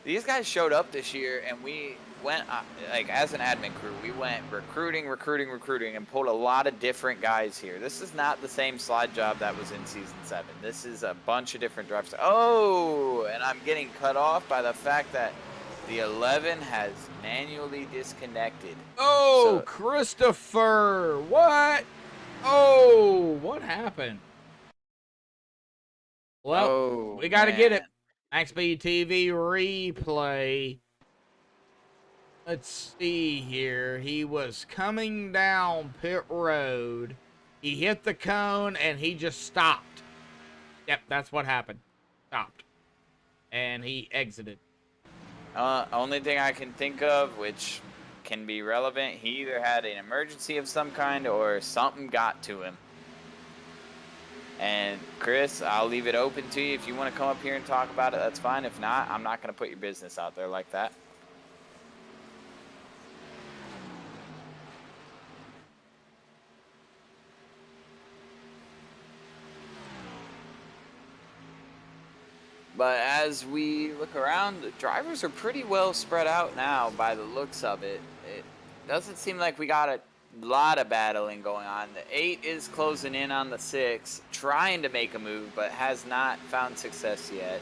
these guys showed up this year, and we went, like, as an admin crew, we went recruiting, and pulled a lot of different guys here. This is not the same slide job that was in Season 7. This is a bunch of different drivers. Oh, and I'm getting cut off by the fact that the 11 has manually disconnected. Oh, So, Christopher. What? Oh, what happened? Well, oh, we got to get it. man. MaxspeedTV replay. Let's see here. He was coming down pit road. He hit the cone and he just stopped. Yep, that's what happened. Stopped. And he exited. Only thing I can think of, which can be relevant, he either had an emergency of some kind or something got to him. And Chris, I'll leave it open to you. If you want to come up here and talk about it, that's fine. If not, I'm not going to put your business out there like that. But as we look around, the drivers are pretty well spread out now by the looks of it. It doesn't seem like we got a lot of battling going on. The 8 is closing in on the 6, trying to make a move, but has not found success yet.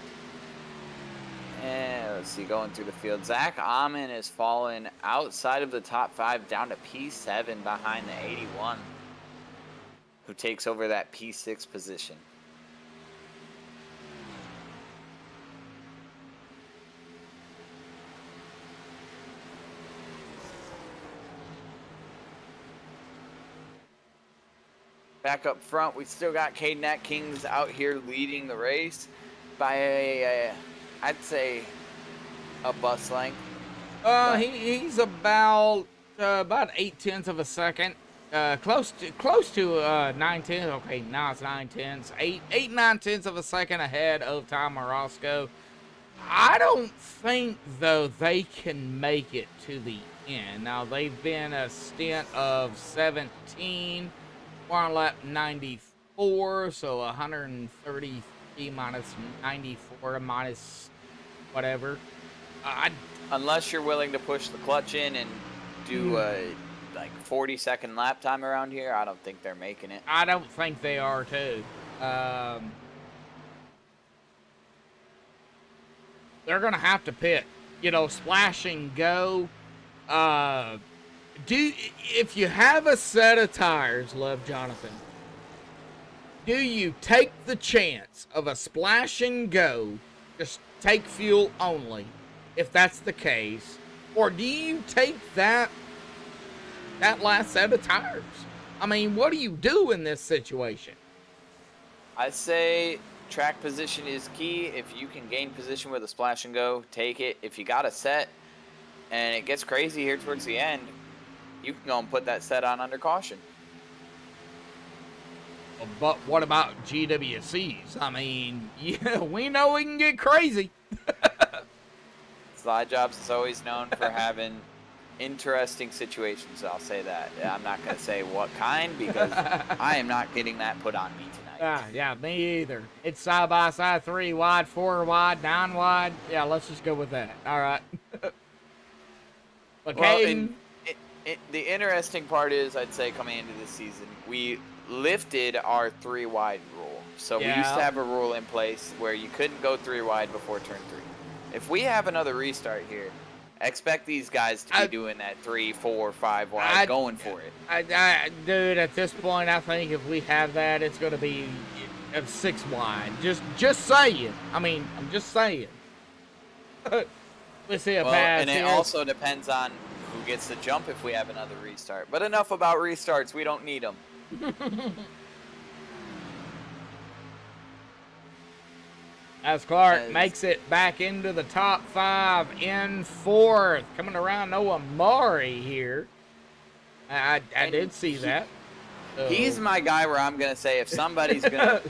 And let's see, going through the field. Zach Amon is falling outside of the top 5 down to P7 behind the 81, who takes over that P6 position. Back up front, we still got Caden Nat Kings out here leading the race by I'd say a bus length. He's about 8/10 of a second. Close to 9/10. Okay, now it's 9/10. 9/10 of a second ahead of Tom Orozco. I don't think though they can make it to the end. Now they've been a stint of 17. We're on lap 94, so 133 minus 94 minus whatever. Unless you're willing to push the clutch in and do a like 40-second lap time around here, I don't think they're making it. I don't think they are too. They're gonna have to pit, splash and go. If you have a set of tires, Love Jonathan, do you take the chance of a splash and go, just take fuel only, if that's the case, or do you take that last set of tires? I mean, what do you do in this situation? I say track position is key. If you can gain position with a splash and go, take it. If you got a set and it gets crazy here towards the end, you can go and put that set on under caution. But what about GWCs? I mean, yeah, we know we can get crazy. Slide Jobs is always known for having interesting situations. I'll say that. I'm not going to say what kind because I am not getting that put on me tonight. Yeah, me either. It's side by side, 3 wide, 4 wide, 9 wide. Yeah, let's just go with that. All right. Okay. Well, the interesting part is, I'd say coming into this season, we lifted our 3 wide rule. So we used to have a rule in place where you couldn't go 3 wide before turn 3. If we have another restart here, expect these guys to be doing that 3, 4, 5 wide, going for it. Dude, at this point, I think if we have that, it's going to be 6 wide. Just saying. I mean, I'm just saying. Let's see a pass and it here. also depends on who gets the jump if we have another restart. But enough about restarts. We don't need them. As Clark makes it back into the top 5 in 4th. Coming around Noah Mari here. I did see that. He's my guy where I'm going to say if somebody's going to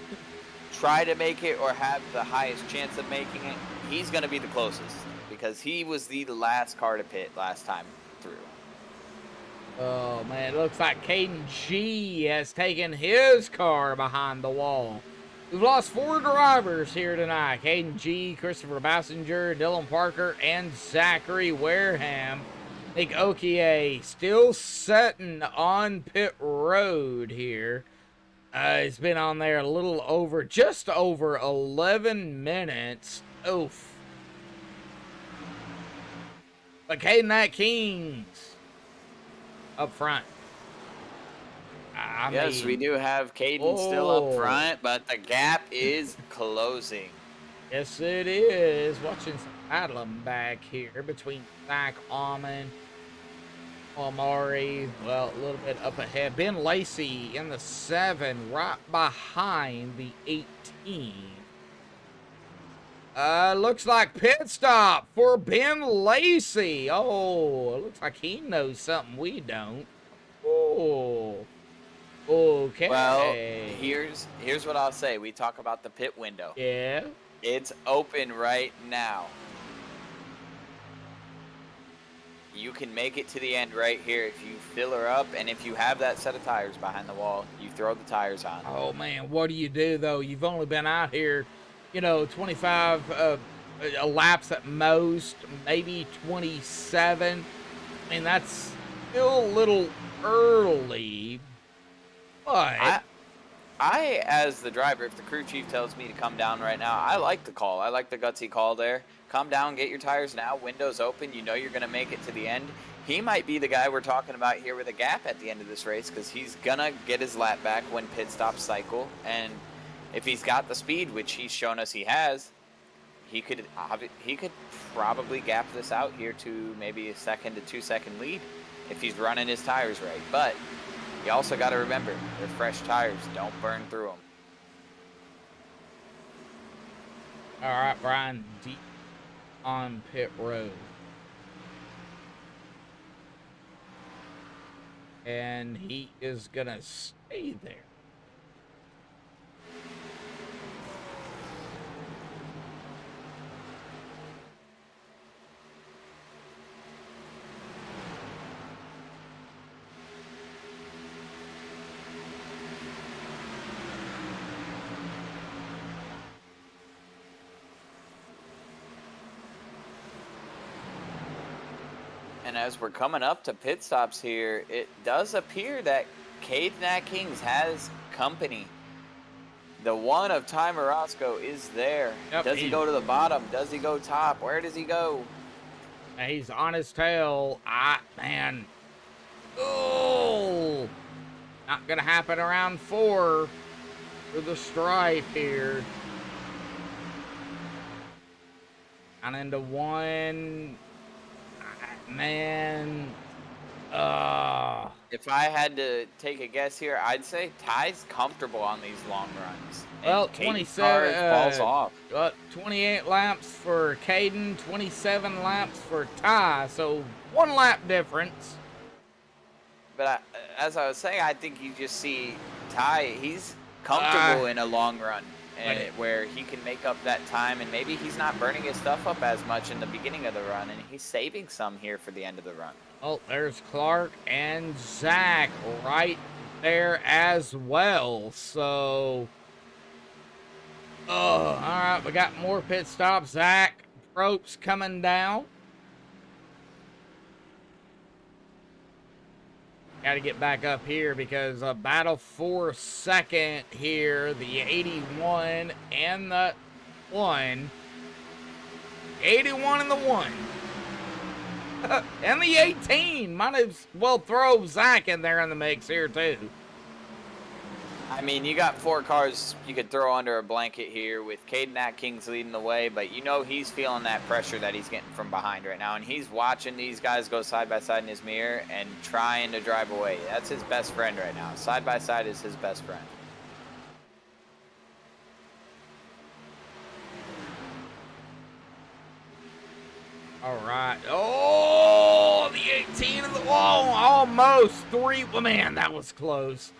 try to make it or have the highest chance of making it, he's going to be the closest. Because he was the last car to pit last time through. Oh, man. It looks like Caden G has taken his car behind the wall. We've lost 4 drivers here tonight. Caden G, Christopher Bassinger, Dylan Parker, and Zachary Wareham. Nick Okie still sitting on pit road here. He's been on there a little over, just over 11 minutes. Oof. But Caden Kings up front. Yes, we do have Caden still up front, but the gap is closing. Yes, it is. Watching some battling back here between Zach Almond, Amari, well, a little bit up ahead. Ben Lacey in the 7, right behind the 18. Looks like pit stop for Ben Lacey. Oh, it looks like he knows something we don't. Oh. Okay. Well, here's what I'll say. We talk about the pit window. Yeah. It's open right now. You can make it to the end right here if you fill her up, and if you have that set of tires behind the wall, you throw the tires on. Oh, man, what do you do, though? You've only been out here, 25 laps at most, maybe 27. I mean, that's still a little early, but... I, as the driver, if the crew chief tells me to come down right now, I like the call. I like the gutsy call there. Come down, get your tires now, windows open. You know you're going to make it to the end. He might be the guy we're talking about here with a gap at the end of this race because he's going to get his lap back when pit stops cycle. And if he's got the speed, which he's shown us he has, he could probably gap this out here to maybe a 1 to 2 second lead if he's running his tires right. But you also got to remember, they're fresh tires. Don't burn through them. All right, Brian, deep on pit road. And he is going to stay there. And as we're coming up to pit stops here, it does appear that Caden Kings has company. The one of Ty Morosco is there. Yep, Does he go to the bottom? Does he go top? Where does he go? He's on his tail. Man. Oh! Not gonna happen around 4 for the stripe here. Down into 1. Man. If I had to take a guess here, I'd say Ty's comfortable on these long runs. Well, And Caden's 27 car falls off. 28 laps for Caden, 27 laps for Ty, so 1 lap difference. But as I was saying, I think you just see Ty, he's comfortable in a long run where he can make up that time, and maybe he's not burning his stuff up as much in the beginning of the run, and he's saving some here for the end of the run. Oh, there's Clark and Zach right there as well. So, all right, we got more pit stops. Zach Probst coming down. Got to get back up here because a battle for second here. The 81 and the 1. 81 and the 1. And the 18. Might as well throw Zach in there in the mix here, too. I mean, you got 4 cars you could throw under a blanket here with Caden Atkins leading the way, but you know he's feeling that pressure that he's getting from behind right now, and he's watching these guys go side by side in his mirror and trying to drive away. That's his best friend right now. Side by side is his best friend. All right. Oh, the 18 of the wall. Almost 3. Well, man, that was close.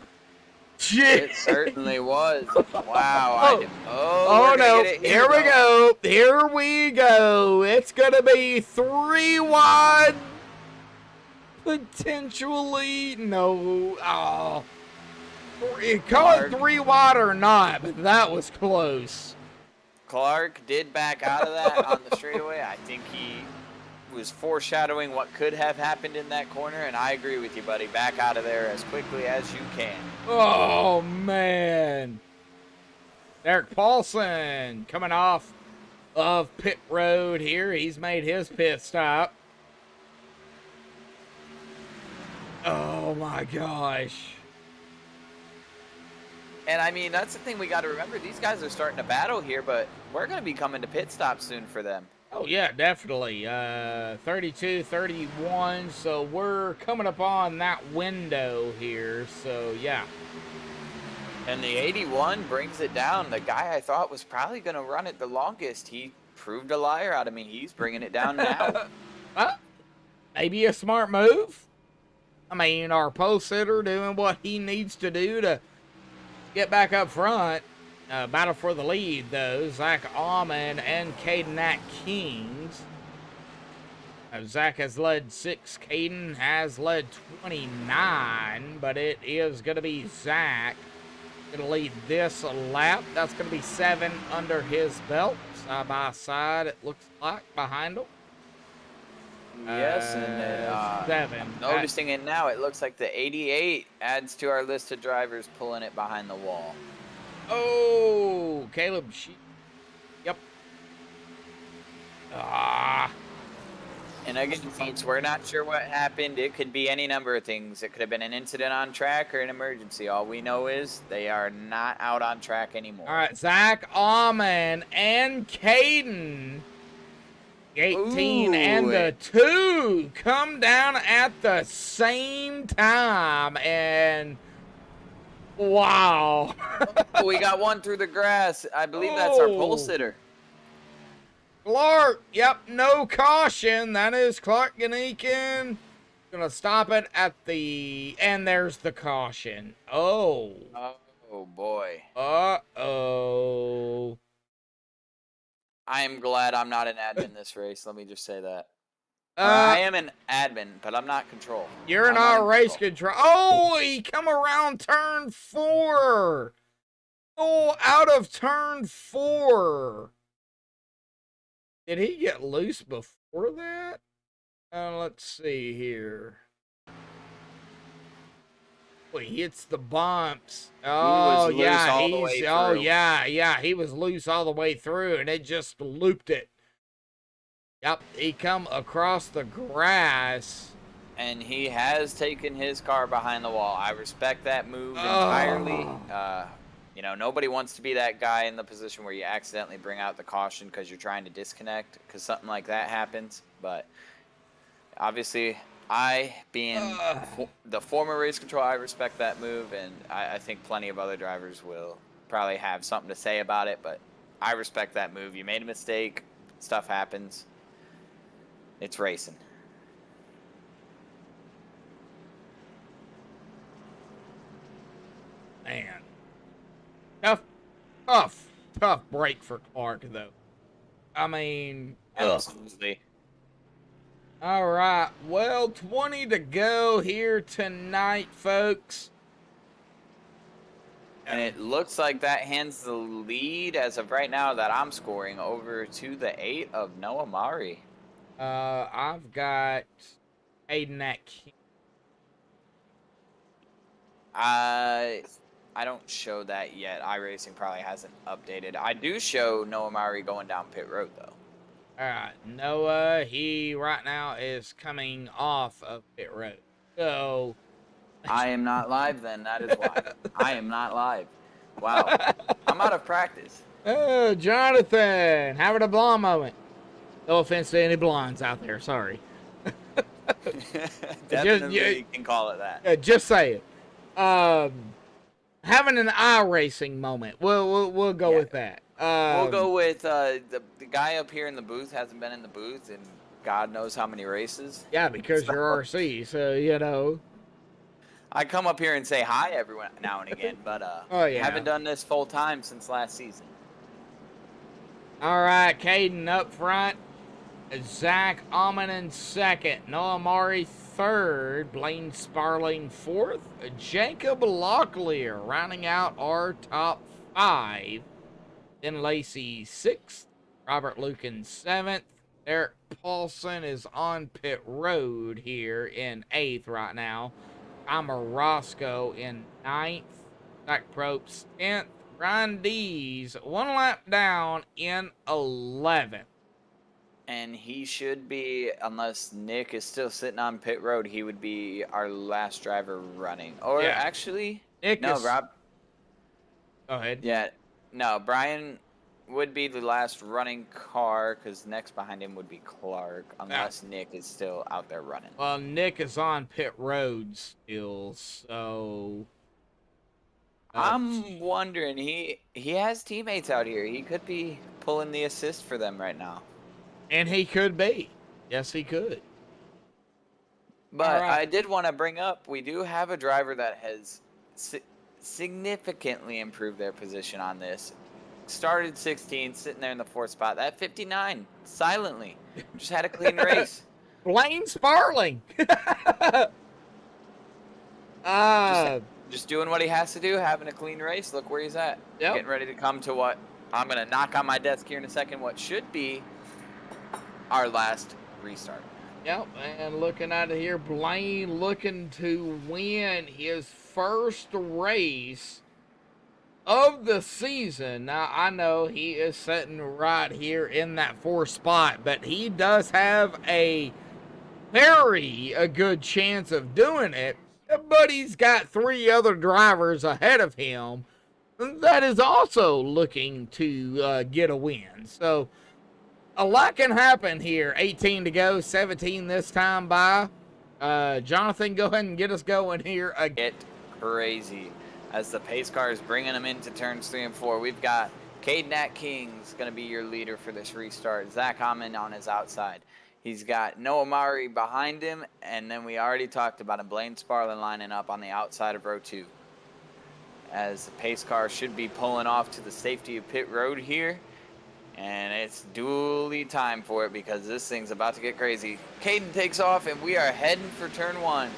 It certainly was. Wow. Oh no. Here we go. Here we go. It's going to be 3 wide. Potentially. No. Oh. Call it 3 wide or not, but that was close. Clark did back out of that on the straightaway. I think he was foreshadowing what could have happened in that corner, and I agree with you, buddy. Back out of there as quickly as you can. Oh, man. Derek Paulson coming off of pit road here. He's made his pit stop. Oh, my gosh. And, I mean, that's the thing we got to remember. These guys are starting to battle here, but we're going to be coming to pit stop soon for them. Oh, yeah, definitely. 32, 31, so we're coming up on that window here, so yeah. And the 81 brings it down. The guy I thought was probably going to run it the longest, he proved a liar out of me. He's bringing it down now. Maybe a smart move. I mean, our post sitter doing what he needs to do to get back up front. Battle for the lead, though. Zach Almond and Caden Atkins. Zach has led 6. Caden has led 29, but it is going to be Zach going to lead this lap. That's going to be 7 under his belt. Side by side, it looks like, behind him. Yes, and 7. Noticing it now, it looks like the 88 adds to our list of drivers pulling it behind the wall. Oh, Caleb. Yep. And again, folks, we're not sure what happened. It could be any number of things. It could have been an incident on track or an emergency. All we know is they are not out on track anymore. All right, Zach Almond and Caden. 18 and the 2 come down at the same time, and wow. We got one through the grass. I believe that's our pole sitter. Clark, yep, no caution. That is Clark Ganikin. Gonna stop it at the, and there's the caution. Oh. Oh, boy. Uh-oh. I am glad I'm not an admin this race. Let me just say that. I am an admin, but I'm not control. You're not race control. Oh, he come around turn 4. Oh, out of turn 4. Did he get loose before that? Let's see here. Oh, he hits the bumps. Oh, yeah, yeah, he was loose all the way through, and it just looped it. Yep, he come across the grass. And he has taken his car behind the wall. I respect that move entirely. Oh. You know, nobody wants to be that guy in the position where you accidentally bring out the caution because you're trying to disconnect, because something like that happens. But obviously, being the former race control, I respect that move, and I think plenty of other drivers will probably have something to say about it. But I respect that move. You made a mistake. Stuff happens. It's racing. Man. Tough break for Clark, though. I mean, Absolutely. All right. Well, 20 to go here tonight, folks. And it looks like that hands the lead as of right now that I'm scoring over to the 8 of Noah Mari. I've got Aiden at King. I don't show that yet. iRacing probably hasn't updated. I do show Noah Mari going down pit road, though. All right. Noah, he right now is coming off of pit road. So I am not live then. That is why. I am not live. Wow. I'm out of practice. Oh, Jonathan, having a blonde moment. No offense to any blondes out there. Sorry. Definitely you can call it that. Just say it. Having an iRacing moment. We'll go with that. We'll go with the guy up here in the booth hasn't been in the booth in God knows how many races. Yeah, because you're RC, so you know. I come up here and say hi every now and again, but haven't done this full time since last season. All right, Caden up front. Zach Alman in second. Noah Mari third. Blaine Sparling fourth. Jacob Locklear rounding out our top 5. Then Lacey sixth. Robert Lucan seventh. Eric Paulson is on pit road here in 8th right now. Amar Roscoe in 9th. Zach Probst 10th. Ryan Dees 1 lap down in 11th. And he should be, unless Nick is still sitting on pit road, he would be our last driver running. Or actually, Nick no, is... Rob. Go ahead. Yeah, no, Brian would be the last running car because next behind him would be Clark, unless Nick is still out there running. Well, Nick is on pit road still, so... I'm wondering, he has teammates out here. He could be pulling the assist for them right now. And he could be. Yes, he could. But I did want to bring up, we do have a driver that has significantly improved their position on this. Started 16, sitting there in the 4th spot. That 59, silently, just had a clean race. Blaine Sparling. Just doing what he has to do, having a clean race. Look where he's at. Yep. Getting ready to come to what I'm going to knock on my desk here in a second, what should be our last restart. Yep, and looking at it here, Blaine looking to win his first race of the season. Now, I know he is sitting right here in that 4th spot, but he does have a very good chance of doing it. But he's got 3 other drivers ahead of him that is also looking to get a win. So, a lot can happen here. 18 to go, 17 this time by. Jonathan, go ahead and get us going here. Get crazy. As the pace car is bringing them into turns 3 and 4, we've got Caden Atkins going to be your leader for this restart. Zach Hammond on his outside. He's got Noah Mari behind him, and then we already talked about him, Blaine Sparling lining up on the outside of row 2. As the pace car should be pulling off to the safety of pit road here. And it's duly time for it because this thing's about to get crazy. Caden takes off, and we are heading for turn 1.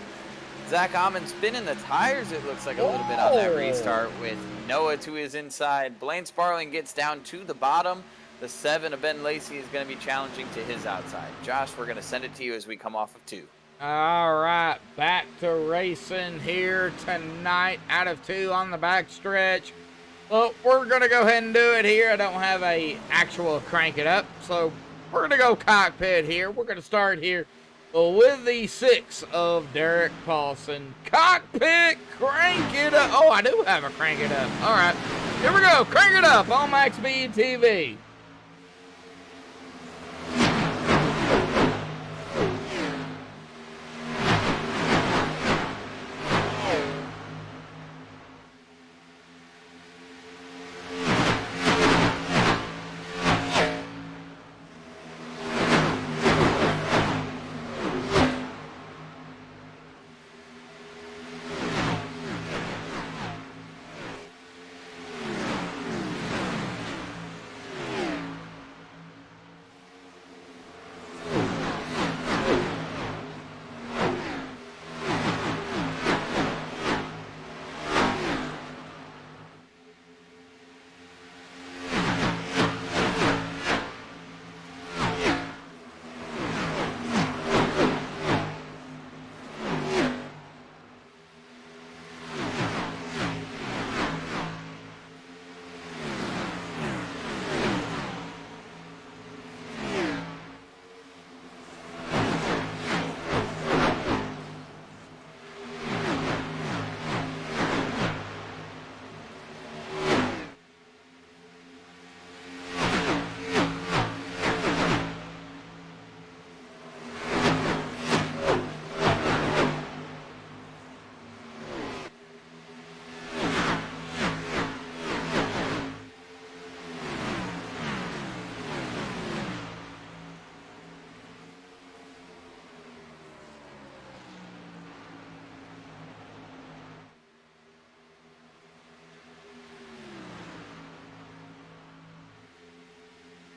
Zach Amon spinning the tires, it looks like a little bit on that restart with Noah to his inside. Blaine Sparling gets down to the bottom. The 7 of Ben Lacey is going to be challenging to his outside. Josh, we're going to send it to you as we come off of 2. All right, back to racing here tonight out of 2 on the back stretch. Well, we're going to go ahead and do it here. I don't have a actual crank it up, so We're going to go cockpit here. We're going to start here with the 6 of Derek Paulson. Cockpit, crank it up. Oh, I do have a crank it up. All right. Here we go. Crank it up on MaxspeedTV.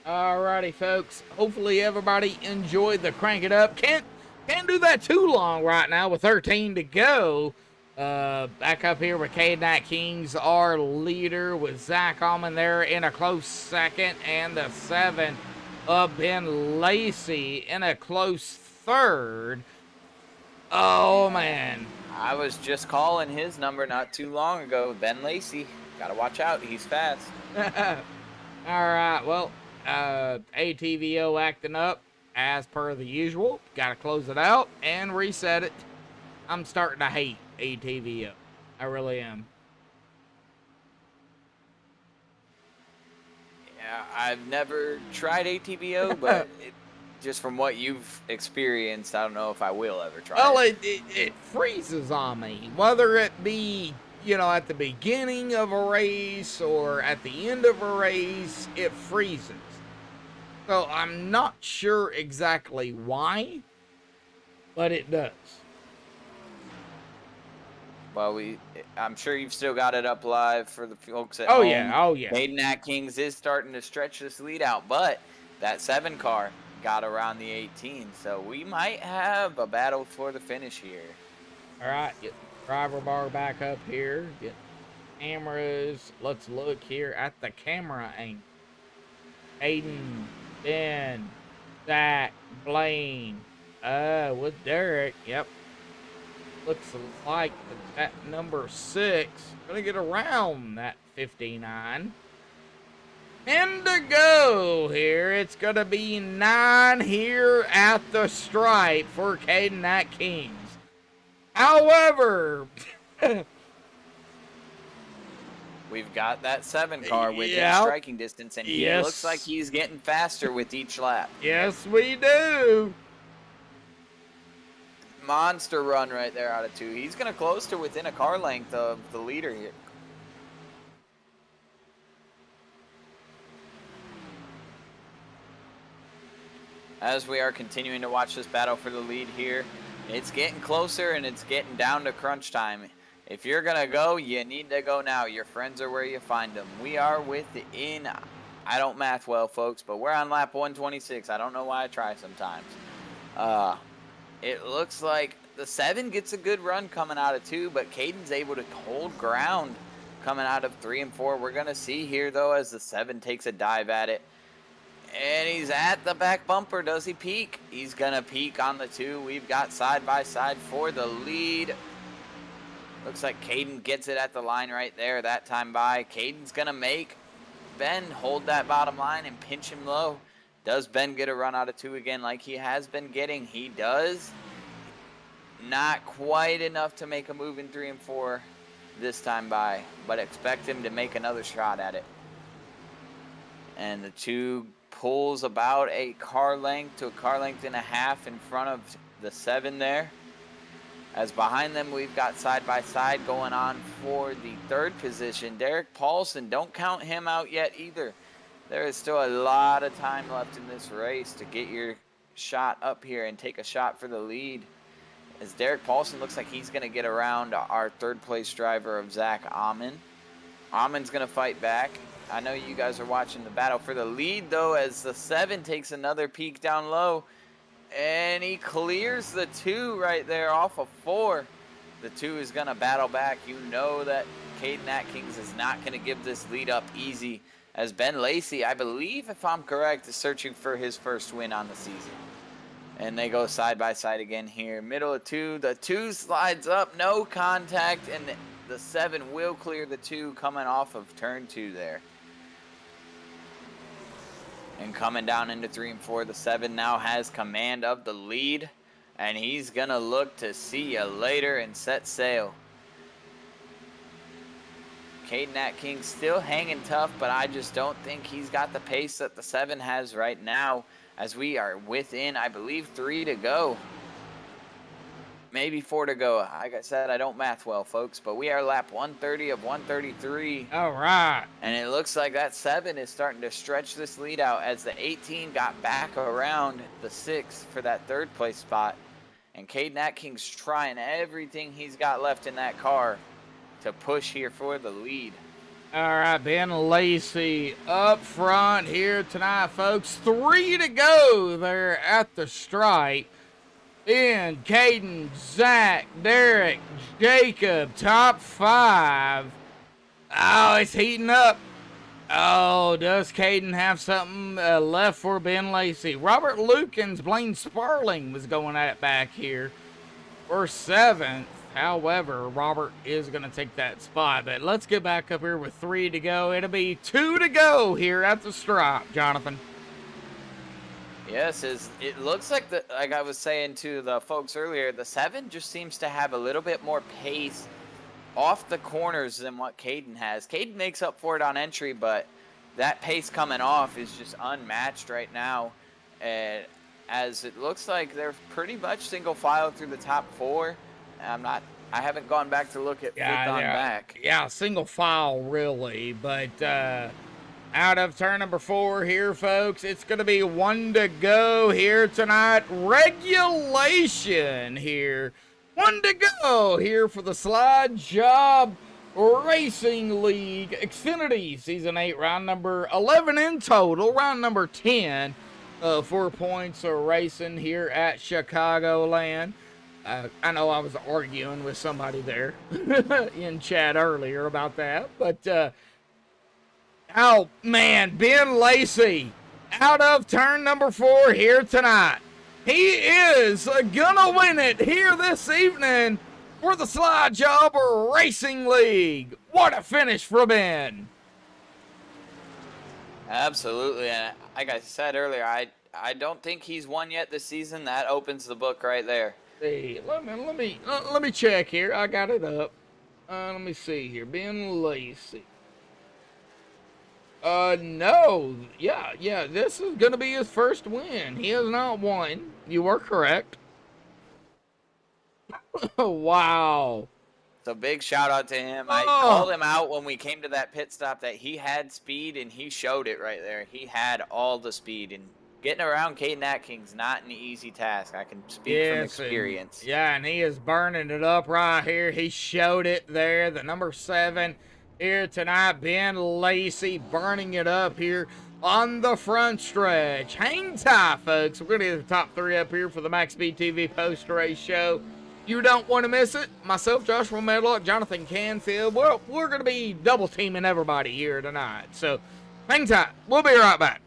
Alrighty, folks. Hopefully everybody enjoyed the crank it up. Can't do that too long right now with 13 to go. Back up here with K-Night Kings, our leader, with Zach Allman there in a close second, and the 7 of Ben Lacey in a close third. Oh man. I was just calling his number not too long ago. Ben Lacey. Gotta watch out. He's fast. Alright, well, ATVO acting up as per the usual. Gotta close it out and reset it. I'm starting to hate ATVO. I really am. Yeah, I've never tried ATVO, but just from what you've experienced, I don't know if I will ever try Well, it. it freezes on me, whether it be, you know, at the beginning of a race or at the end of a race, it freezes. So I'm not sure exactly why, but it does. Well, I'm sure you've still got it up live for the folks at Oh home. yeah, oh yeah. K-Night Kings is starting to stretch this lead out, but that 7 car got around the 18, so we might have a battle for the finish here. All right, get the driver bar back up here. Get cameras. Let's look here at the camera angle. Aiden, Ben, Zach, Blaine, with Derek. Yep. Looks like that number 6 gonna get around that 59. And to go here, it's gonna be 9 here at the stripe for K-Night Kings. However, we've got that 7 car within Yep. striking distance, and he Yes. looks like he's getting faster with each lap. yes, we do. Monster run right there out of 2. He's going to close to within a car length of the leader here. As we are continuing to watch this battle for the lead here, it's getting closer and it's getting down to crunch time. If you're going to go, you need to go now. Your friends are where you find them. We are within, I don't math well, folks, but we're on lap 126. I don't know why I try sometimes. It looks like the 7 gets a good run coming out of 2, but Caden's able to hold ground coming out of 3 and 4. We're going to see here, though, as the 7 takes a dive at it. And he's at the back bumper. Does he peak? He's going to peak on the 2. We've got side-by-side for the lead. Looks like Caden gets it at the line right there that time by. Caden's going to make Ben hold that bottom line and pinch him low. Does Ben get a run out of 2 again like he has been getting? He does. Not quite enough to make a move in 3 and 4 this time by, but expect him to make another shot at it. And the 2 pulls about a car length to a car length and a half in front of the 7 there. As behind them, we've got side-by-side going on for the 3rd position. Derek Paulson, don't count him out yet either. There is still a lot of time left in this race to get your shot up here and take a shot for the lead. As Derek Paulson looks like he's going to get around our 3rd place driver of Zach Amon. Amon's going to fight back. I know you guys are watching the battle for the lead, though, as the 7 takes another peek down low. And he clears the 2 right there off of 4. The 2 is going to battle back. You know that Caden Atkins is not going to give this lead up easy, as Ben Lacey, I believe, if I'm correct, is searching for his first win on the season. And they go side by side again here. Middle of 2. The 2 slides up, no contact, and the 7 will clear the 2 coming off of turn 2 there. And coming down into 3 and 4, the 7 now has command of the lead. And he's going to look to see you later and set sail. Caden Atkins still hanging tough, but I just don't think he's got the pace that the 7 has right now, as we are within, I believe, 3 to go. Maybe 4 to go. Like I said, I don't math well, folks, but we are lap 130 of 133. All right. And it looks like that 7 is starting to stretch this lead out, as the 18 got back around the 6 for that 3rd place spot. And Caden Atkins trying everything he's got left in that car to push here for the lead. All right, Ben Lacey up front here tonight, folks. 3 to go there at the stripe. Ben, Caden, Zach, Derek, Jacob, top 5. Oh, it's heating up. Oh, does Caden have something left for Ben Lacey? Robert Lukens, Blaine Sparling was going at it back here for 7th. However, Robert is going to take that spot. But let's get back up here with 3 to go. It'll be 2 to go here at the stripe, Jonathan. Yes, it looks like, like I was saying to the folks earlier, the 7 just seems to have a little bit more pace off the corners than what Caden has. Caden makes up for it on entry, but that pace coming off is just unmatched right now. As it looks like they're pretty much single file through the top 4. I haven't gone back to look at 5th on back. Yeah, single file really, but out of turn number 4 here, folks, it's going to be 1 to go here tonight. Regulation here. 1 to go here for the Slide Job Racing League Xfinity Season 8, round number 11 in total, round number 10. 4 points of racing here at Chicagoland. I know I was arguing with somebody there in chat earlier about that, but oh man, Ben Lacey out of turn number 4 here tonight. He is gonna win it here this evening for the Slide Job Racing League. What a finish for Ben. Absolutely, and like I said earlier, I don't think he's won yet this season. That opens the book right there. See, let me check here. I got it up. Let me see here. Ben Lacey. No. Yeah, this is gonna be his first win. He has not won. You are correct. Wow. So big shout out to him. I called him out when we came to that pit stop that he had speed, and he showed it right there. He had all the speed, and getting around Caden Atkins not an easy task. I can speak from experience. And he is burning it up right here. He showed it there. The number 7 here tonight, Ben Lacey, burning it up here on the front stretch. Hang tight, folks. We're going to get the top 3 up here for the MaxspeedTV post-race show. You don't want to miss it. Myself, Joshua Medlock, Jonathan Canfield. Well, we're going to be double-teaming everybody here tonight. So hang tight. We'll be right back.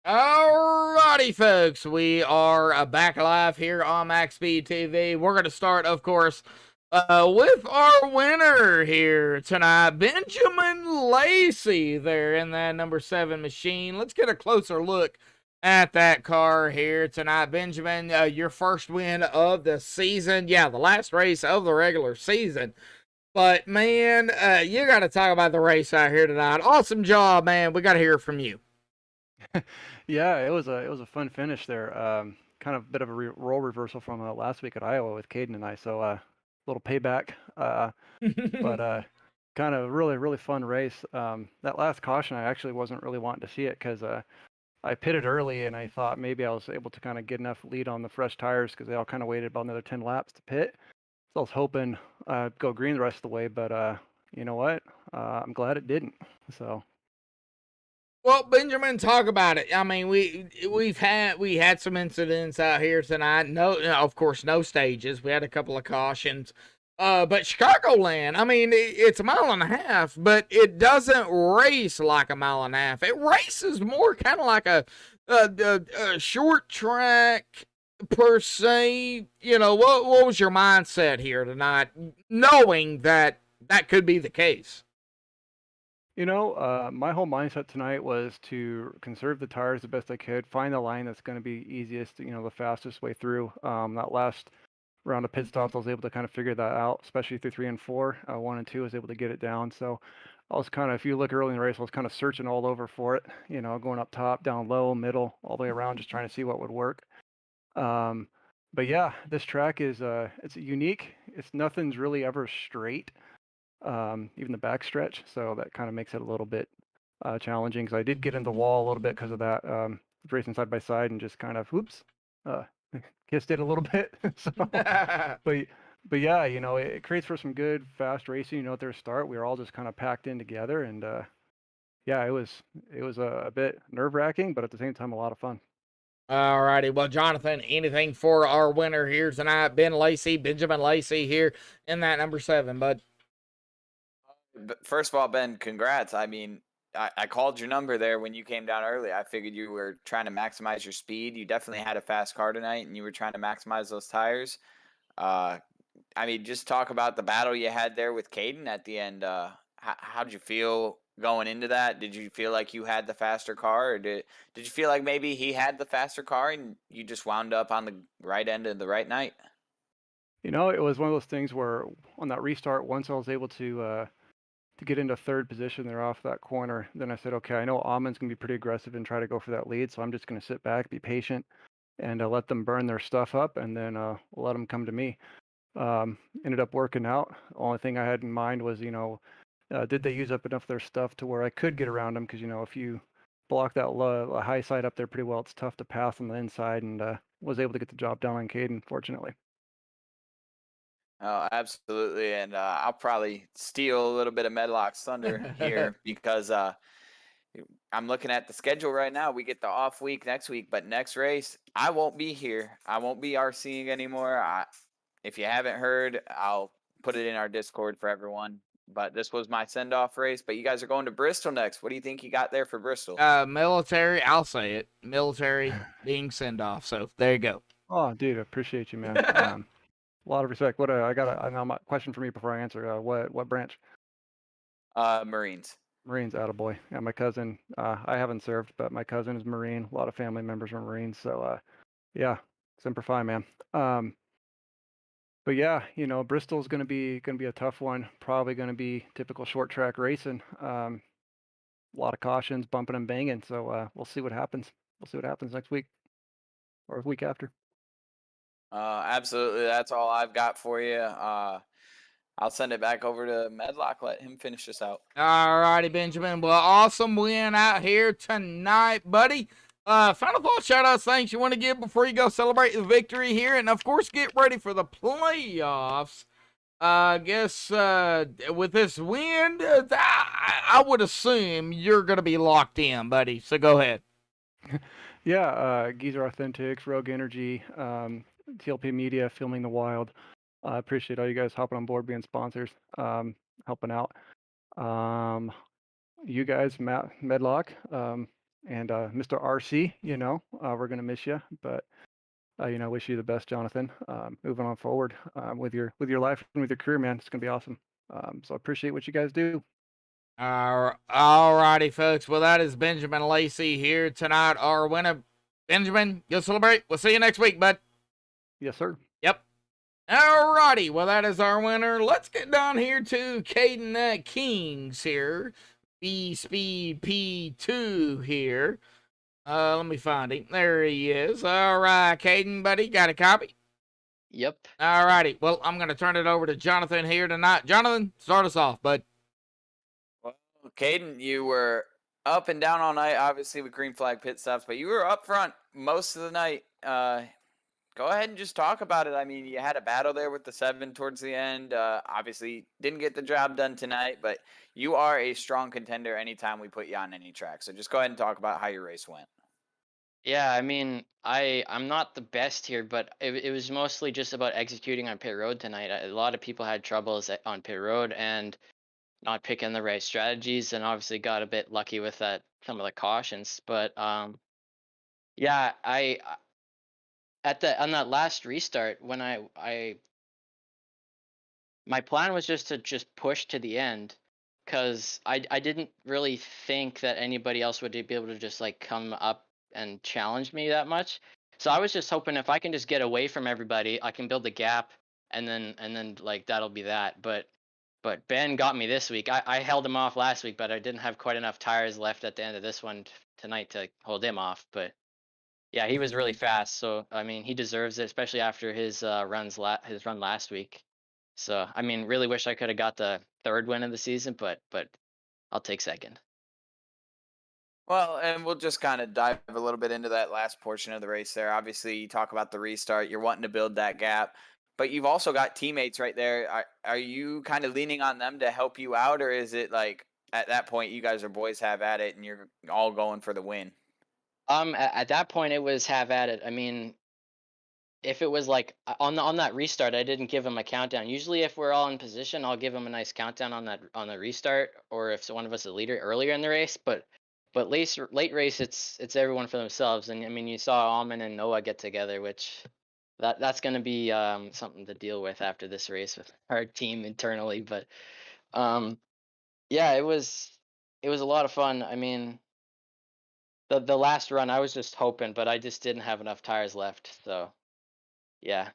Alrighty, folks, we are back live here on MaxspeedTV. We're going to start, of course, with our winner here tonight, Benjamin Lacey, there in that number 7 machine. Let's get a closer look at that car here tonight. Benjamin, your first win of the season. Yeah, the last race of the regular season. But, man, you got to talk about the race out here tonight. Awesome job, man. We got to hear from you. Yeah, it was a fun finish there. Kind of a bit of a role reversal from last week at Iowa with Caden and I. So little payback, but kind of really fun race. That last caution, I actually wasn't really wanting to see it because I pitted early and I thought maybe I was able to kind of get enough lead on the fresh tires because they all kind of waited about another 10 laps to pit. So I was hoping go green the rest of the way, but you know what? I'm glad it didn't. So. Well, Benjamin, talk about it. I mean, we had some incidents out here tonight. No, of course, no stages. We had a couple of cautions. But Chicagoland, I mean, it's a mile and a half, but it doesn't race like a mile and a half. It races more kind of like a short track per se. You know, what was your mindset here tonight, knowing that could be the case? You know, my whole mindset tonight was to conserve the tires the best I could, find the line that's going to be easiest, the fastest way through. That last round of pit stops, I was able to kind of figure that out, especially through 3 and 4. 1 and 2, I was able to get it down. So I was kind of, if you look early in the race, I was kind of searching all over for it, going up top, down low, middle, all the way around, just trying to see what would work. But yeah, this track is it's unique. Nothing's really ever straight. Even the backstretch, so that kind of makes it a little bit challenging. Because I did get in the wall a little bit because of that. Racing side by side and just kind of whoops, kissed it a little bit. So, but yeah, it creates for some good fast racing. At their start, we were all just kind of packed in together, and yeah, it was a bit nerve wracking, but at the same time, a lot of fun. Alrighty, well, Jonathan, anything for our winner here tonight, Benjamin Lacey here in that number 7, bud. First of all, Ben, congrats. I mean, I called your number there when you came down early. I figured you were trying to maximize your speed. You definitely had a fast car tonight, and you were trying to maximize those tires. I mean, just talk about the battle you had there with Caden at the end. How did you feel going into that? Did you feel like you had the faster car, or did you feel like maybe he had the faster car and you just wound up on the right end of the right night? It was one of those things where on that restart, once I was able to get into third position there off that corner, then I said, okay, I know Amon's going to be pretty aggressive and try to go for that lead, so I'm just going to sit back, be patient, and let them burn their stuff up, and then we'll let them come to me. Ended up working out. The only thing I had in mind was, did they use up enough of their stuff to where I could get around them? Because, if you block that high side up there pretty well, it's tough to pass on the inside, and was able to get the job done on Caden, fortunately. Oh, absolutely. And I'll probably steal a little bit of Medlock's thunder here because I'm looking at the schedule right now. We get the off week next week, but next race, I won't be here. I won't be RCing anymore. If you haven't heard, I'll put it in our Discord for everyone. But this was my send-off race. But you guys are going to Bristol next. What do you think you got there for Bristol? Military, I'll say it. Military being send-off. So there you go. Oh, dude, I appreciate you, man. A lot of respect. What I got a question for me before I answer. What branch? Marines. Marines, attaboy. Yeah, my cousin. I haven't served, but my cousin is Marine. A lot of family members are Marines. So yeah, Semper Fi, man. But yeah, Bristol's gonna be a tough one. Probably gonna be typical short track racing. A lot of cautions, bumping and banging. So we'll see what happens. We'll see what happens next week or the week after. Absolutely. That's all I've got for you. I'll send it back over to Medlock. Let him finish this out. All righty, Benjamin. Well, awesome win out here tonight, buddy. Final thoughts, shout outs, thanks you want to give before you go celebrate the victory here, and of course get ready for the playoffs. I guess with this win, I would assume you're going to be locked in, buddy. So go ahead. Yeah, Geezer Authentics, Rogue Energy, TLP Media, Filming the Wild. I appreciate all you guys hopping on board, being sponsors, helping out. You guys, Matt Medlock, And Mr. RC, we're gonna miss you, but wish you the best, Jonathan. Moving on forward with your life and with your career, man. It's gonna be awesome. So I appreciate what you guys do. All righty, folks. Well, that is Benjamin Lacey here tonight. Our winner, Benjamin. Go celebrate. We'll see you next week, bud. Yes, sir. Yep. All righty. Well, that is our winner. Let's get down here to Caden Kings here. B-Speed P2 here. Let me find him. There he is. All right, Caden, buddy. Got a copy? Yep. All righty. Well, I'm going to turn it over to Jonathan here tonight. Jonathan, start us off, bud. Well, Caden, you were up and down all night, obviously with green flag pit stops, but you were up front most of the night. Go ahead and just talk about it. I mean, you had a battle there with the 7 towards the end. Obviously, didn't get the job done tonight, but you are a strong contender anytime we put you on any track. So just go ahead and talk about how your race went. Yeah, I mean, I'm not the best here, but it was mostly just about executing on pit road tonight. A lot of people had troubles on pit road and not picking the right strategies, and obviously got a bit lucky with that some of the cautions. But yeah, I on that last restart when my plan was just to push to the end, because I didn't really think that anybody else would be able to just like come up and challenge me that much. So I was just hoping if I can just get away from everybody, I can build the gap, and then like that'll be that. But Ben got me this week. I held him off last week, but I didn't have quite enough tires left at the end of this one tonight to hold him off. But yeah, he was really fast. So I mean, he deserves it, especially after his run last week. So I mean, really wish I could have got the 3rd win of the season, but I'll take 2nd. Well, and we'll just kind of dive a little bit into that last portion of the race there. Obviously, you talk about the restart. You're wanting to build that gap, but you've also got teammates right there. Are you kind of leaning on them to help you out, or is it like at that point you guys are boys have at it and you're all going for the win? At that point it was have at it. I mean, if it was like on that restart, I didn't give him a countdown. Usually, if we're all in position, I'll give him a nice countdown on the restart, or if one of us is a leader earlier in the race. But late race, it's everyone for themselves. And I mean, you saw Alman and Noah get together, which that's going to be something to deal with after this race with our team internally. But yeah, it was a lot of fun. I mean, the last run, I was just hoping, but I just didn't have enough tires left. So yeah.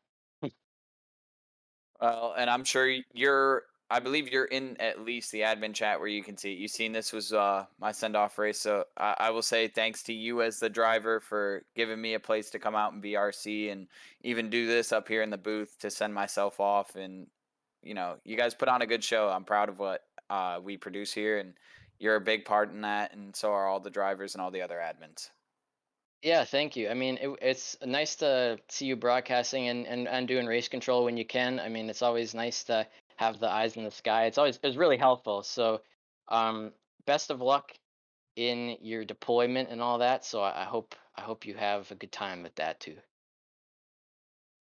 Well, and I'm sure I believe you're in at least the admin chat where you can see it. You've seen this was my send-off race, so I will say thanks to you as the driver for giving me a place to come out and be RC and even do this up here in the booth to send myself off. And, you guys put on a good show. I'm proud of what we produce here, and you're a big part in that, and so are all the drivers and all the other admins. Yeah, thank you. I mean, it's nice to see you broadcasting and doing race control when you can. I mean, it's always nice to have the eyes in the sky. It's really helpful. So, best of luck in your deployment and all that. So I hope you have a good time with that too.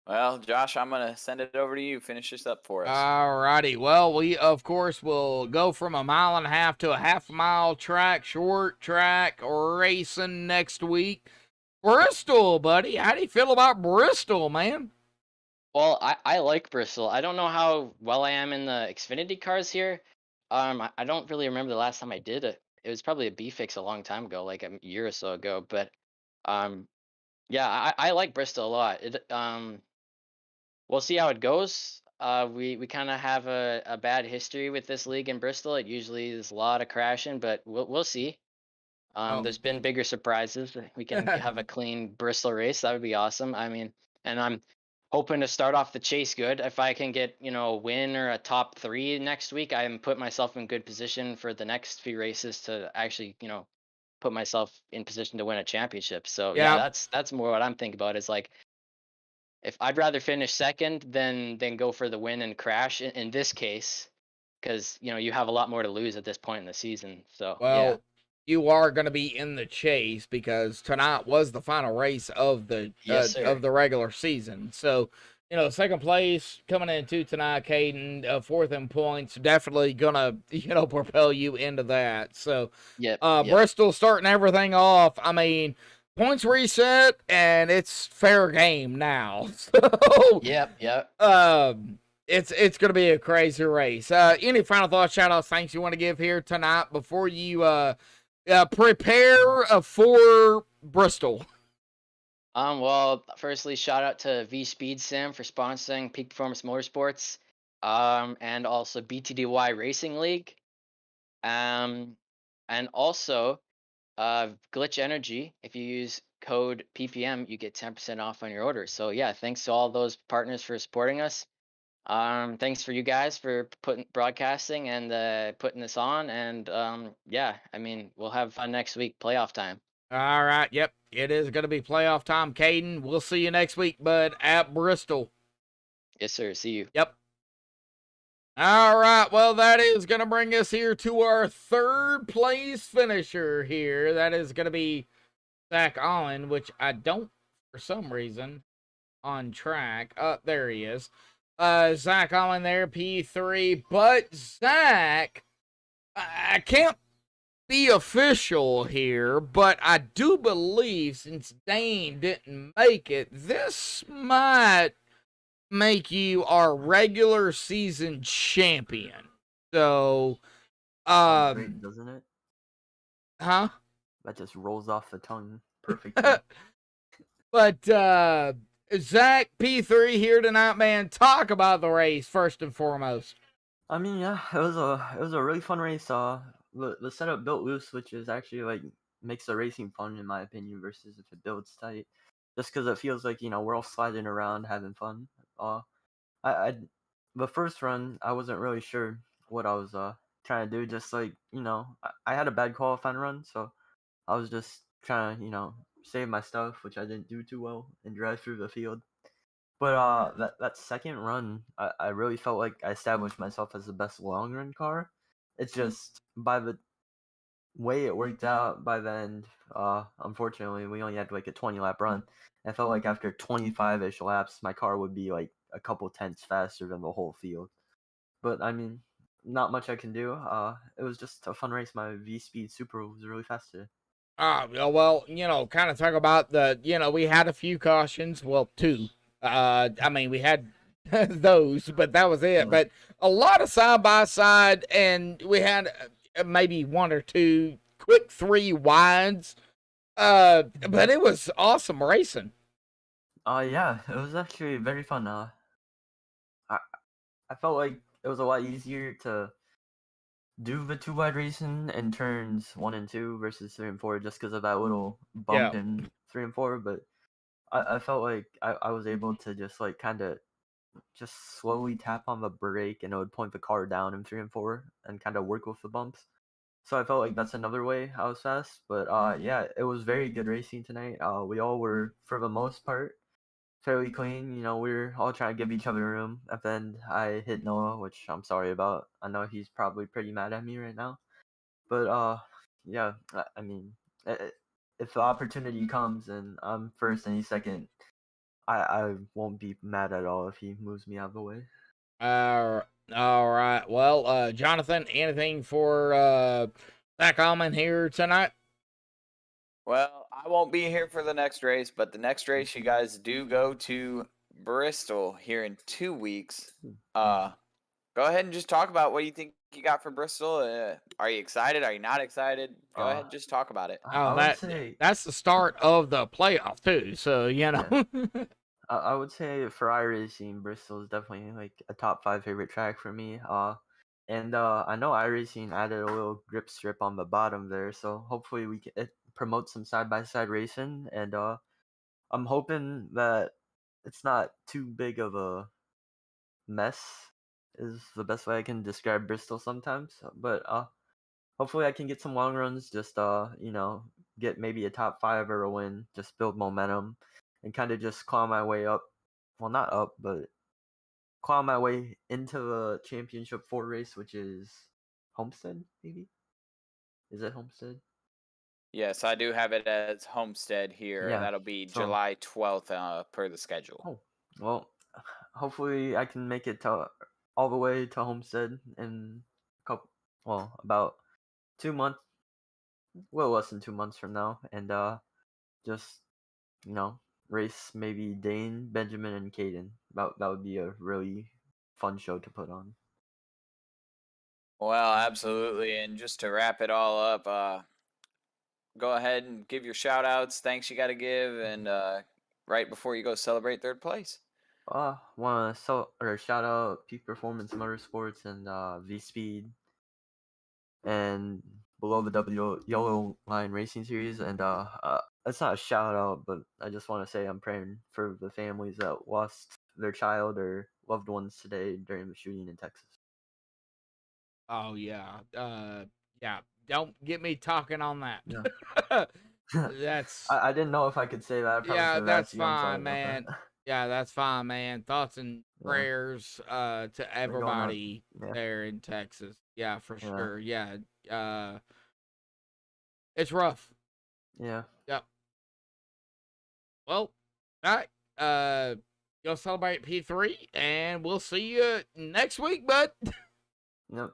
Well, Josh, I'm going to send it over to you. Finish this up for us. All righty. Well, we, of course, will go from a 1.5 mile to a half-mile track, short track racing next week. Bristol, buddy. How do you feel about Bristol, man? Well, I like Bristol. I don't know how well I am in the Xfinity cars here. I don't really remember the last time I did it. It was probably a B-fix a long time ago, like a year or so ago. But yeah, I like Bristol a lot. We'll see how it goes. We kind of have a bad history with this league in Bristol. It usually is a lot of crashing, but we'll see. There's been bigger surprises. We can have a clean Bristol race. That would be awesome. I mean, and I'm hoping to start off the chase good. If I can get, a win or a top 3 next week, I am put myself in good position for the next few races to actually, put myself in position to win a championship. So yeah, that's more what I'm thinking about is like, if I'd rather finish 2nd than go for the win and crash in this case, because, you have a lot more to lose at this point in the season. So, yeah. You are going to be in the chase because tonight was the final race of the Yes, sir. of the regular season. So second place coming into tonight, Caden, fourth in points, definitely gonna, propel you into that. So, Yep. Bristol starting everything off. I mean, points reset, and it's fair game now. So, Yep. it's gonna be a crazy race. Any final thoughts, shout outs, thanks you want to give here tonight before you prepare for Bristol? Well, firstly, shout out to V Speed Sim for sponsoring Peak Performance Motorsports, and also BTDY Racing League, and also, Glitch Energy. If you use code PPM, you get 10% off on your order. So yeah, thanks to all those partners for supporting us. Thanks for you guys for broadcasting and putting this on. And yeah, I mean, we'll have fun next week, playoff time. All right, yep, it is going to be playoff time, Caden. We'll see you next week, bud, at Bristol. Yes, sir. See you. Yep. All right, well, that is going to bring us here to our third place finisher here. That is going to be Zach Allen, which I don't, for some reason, on track. There he is. Zach Allen there, P3. But Zach, I can't be official here, but I do believe since Dane didn't make it, this might make you our regular season champion. So, Great, doesn't it? huh? That just rolls off the tongue perfectly. But Zach P3 here tonight, man. Talk about the race first and foremost. I mean, yeah, it was a really fun race. The setup built loose, which is actually like makes the racing fun in my opinion, versus if it builds tight. Just because it feels like we're all sliding around having fun. I the first run I wasn't really sure what I was trying to do. Just like I had a bad qualifying run, so I was just trying to save my stuff, which I didn't do too well, and drive through the field. But that second run, I really felt like I established myself as the best long run car. It's just by the way it worked out by the end, unfortunately we only had like a 20 lap run. I felt like after 25-ish laps my car would be like a couple tenths faster than the whole field. But I mean, not much I can do. It was just a fun race. My V Speed Super was really fast today. Well, kind of talk about we had a few cautions. Well, two. I mean, we had those, but that was it. But a lot of side by side, and we had maybe one or two quick 3 wides. But it was awesome racing. Yeah, it was actually very fun. I felt like it was a lot easier to do the 2 wide racing in turns 1 and 2 versus 3 and 4, just because of that little bump in 3 and 4. But I felt like I was able to just like kind of just slowly tap on the brake, and it would point the car down in 3 and 4 and kind of work with the bumps. So I felt like that's another way I was fast. But yeah, it was very good racing tonight. We all were, for the most part, fairly clean. We were all trying to give each other room. At the end, I hit Noah, which I'm sorry about. I know he's probably pretty mad at me right now. But yeah, I mean, if the opportunity comes and I'm first and he's second, I won't be mad at all if he moves me out of the way. All right. Well, Jonathan, anything for Zach Allen here tonight? Well, I won't be here for the next race, but the next race you guys do go to Bristol here in 2 weeks. Go ahead and just talk about what you think you got for Bristol. Are you excited? Are you not excited? Go ahead and just talk about it. Oh, that's the start of the playoff too. So Yeah. I would say for iRacing, Bristol is definitely like a top 5 favorite track for me. And I know iRacing added a little grip strip on the bottom there, so hopefully it promotes some side by side racing. And I'm hoping that it's not too big of a mess, is the best way I can describe Bristol sometimes. But hopefully I can get some long runs, just get maybe a top 5 or a win, just build momentum and kind of just claw my way up. Well, not up, but claw my way into the championship 4 race, which is Homestead, maybe? Is it Homestead? Yes, I do have it as Homestead here. Yeah, That'll be so- July 12th per the schedule. Oh, well, hopefully I can make it to all the way to Homestead in about 2 months, well less than 2 months from now, and just you know race maybe Dane, Benjamin, and Caden. That would be a really fun show to put on. Well, absolutely. And just to wrap it all up, go ahead and give your shout outs. Thanks you got to give. And right before you go celebrate third place. Want to shout out Peak Performance Motorsports and V Speed and Below the Yellow Line Racing Series. And it's not a shout out, but I just want to say I'm praying for the families that lost their child or loved ones today during the shooting in Texas. Oh yeah. Yeah. Don't get me talking on that. Yeah. That's I didn't know if I could say that. I probably yeah, should have that's asked you. I'm sorry fine, about man. that. Yeah, that's fine, man. Thoughts and Yeah. prayers to We're going out. everybody Yeah. there in Texas. Yeah, for Yeah. sure. Yeah. It's rough. Yeah. Yep. Well, all right. Go celebrate P3 and we'll see you next week, bud. Yep.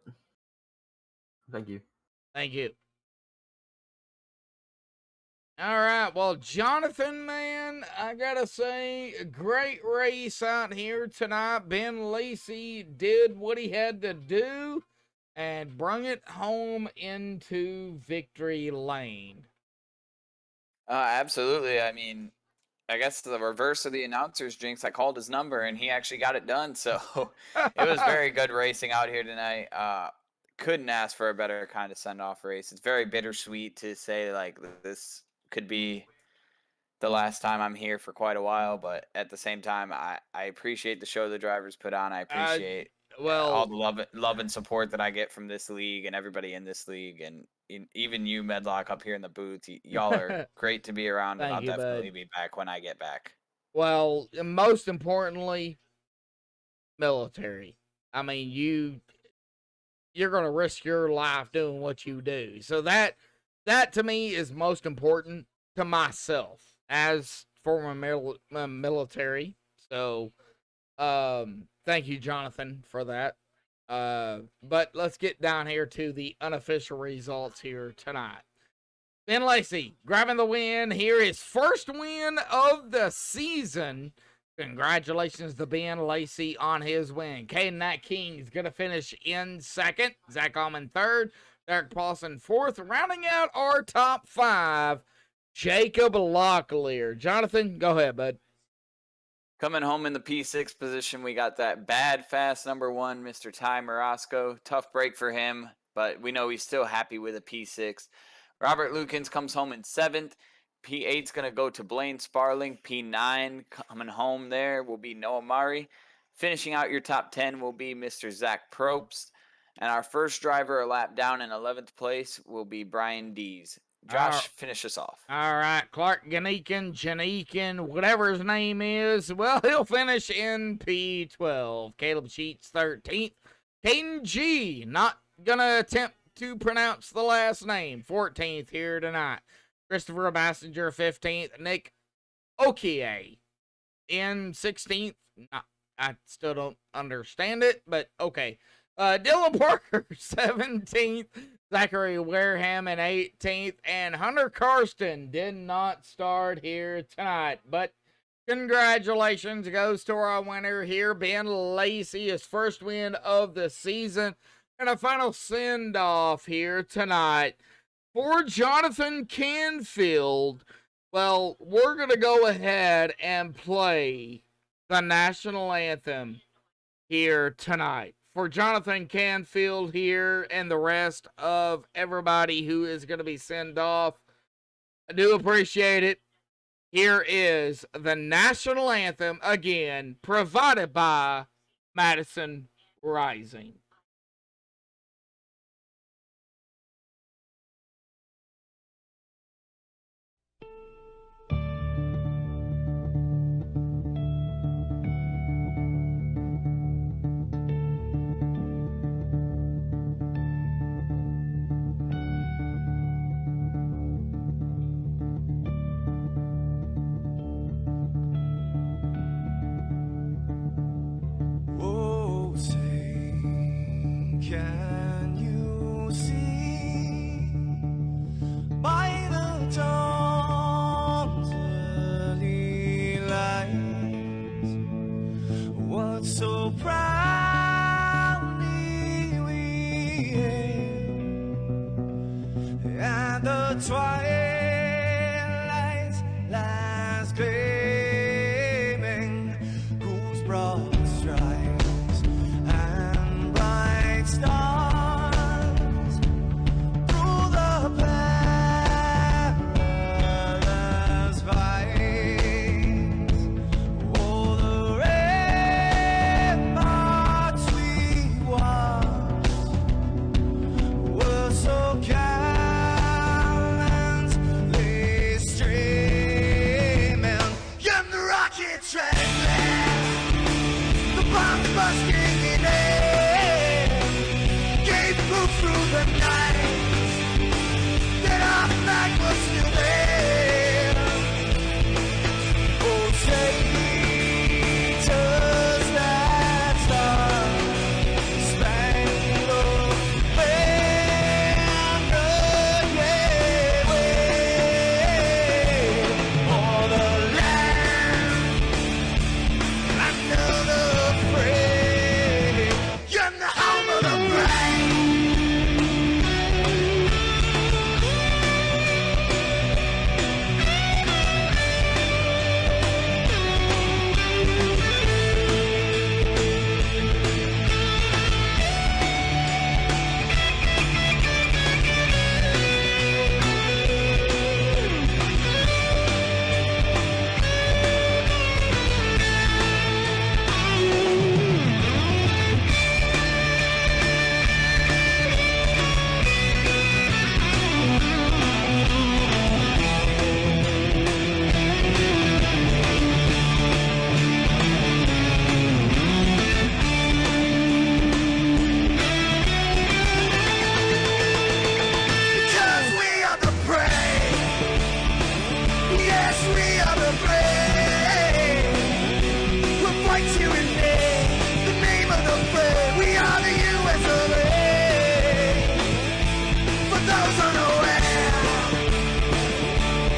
Thank you. Thank you. All right. Well, Jonathan, man, I gotta say, great race out here tonight. Ben Lacey did what he had to do and brung it home into victory lane. Absolutely. I mean, I guess the reverse of the announcer's jinx, I called his number and he actually got it done. So it was very good racing out here tonight. Couldn't ask for a better kind of send-off race. It's very bittersweet to say like this could be the last time I'm here for quite a while, but at the same time, I appreciate the show the drivers put on. I appreciate all the love and support that I get from this league and everybody in this league, and even you, Medlock, up here in the booth. Y'all are great to be around. Thank I'll you, definitely bud. be back when I get back. Well, most importantly, military. I mean, you're going to risk your life doing what you do. So that to me is most important to myself as former military. So thank you, Jonathan, for that. But let's get down here to the unofficial results here tonight. Ben Lacey grabbing the win here, his first win of the season. Congratulations to Ben Lacey on his win. Caden Nat King is going to finish in second. Zach Allman third. Derek Paulson fourth. Rounding out our top five, Jacob Locklear. Jonathan, go ahead, bud. Coming home in the P6 position, we got that bad fast number one, Mr. Ty Morosco. Tough break for him, but we know he's still happy with a P6. Robert Lukens comes home in seventh. P8's going to go to Blaine Sparling. P9 coming home there will be Noah Murray. Finishing out your top 10 will be Mr. Zach Probst. And our first driver a lap down in 11th place will be Brian Dees. Josh, finish us off. All right, Clark Janikin, whatever his name is, well, he'll finish in P12. Caleb Sheets 13th. Caden G, not going to attempt to pronounce the last name, 14th here tonight. Christopher Bassinger, 15th. Nick Okie in 16th. I still don't understand it, but okay. Dylan Parker, 17th. Zachary Wareham in 18th. And Hunter Karsten did not start here tonight. But congratulations goes to our winner here, Ben Lacey, his first win of the season. And a final send-off here tonight for Jonathan Canfield. Well, we're going to go ahead and play the national anthem here tonight. For Jonathan Canfield here and the rest of everybody who is going to be sent off, I do appreciate it. Here is the national anthem again, provided by Madison Rising. Can you see by the dawn's early light what so proudly we hailed at the twilight's last gleaming, whose broad stripes and bright stars through the perilous fights, oh, the ramparts we watched were so gallantly streaming, and the rocket track, the bombs bursting in air, gave proof through the night that our flag was still there. Oh, traitors that star-spangled banner, yeah, wave for the land under the free, and the home of the brave. Because we are the brave. Yes, we are the brave. We'll fight you in the name of the brave. We are the US of A. For those unaware,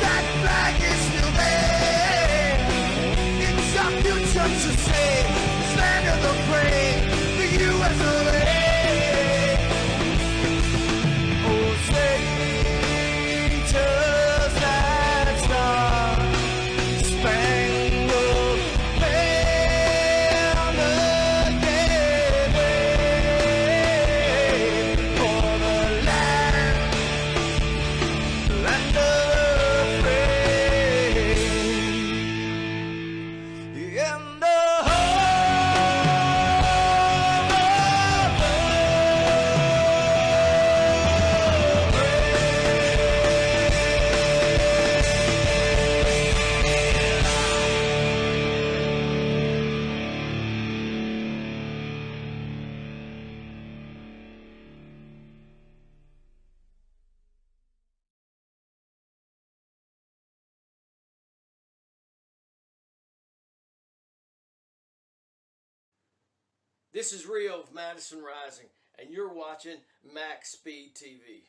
that flag is still there. It's our future to save. This land of the brave, the US of A. Oh, traitors that star-spangled banner, yeah, wave for the land of the free, and the This is Rio of Madison Rising, and you're watching Max Speed TV.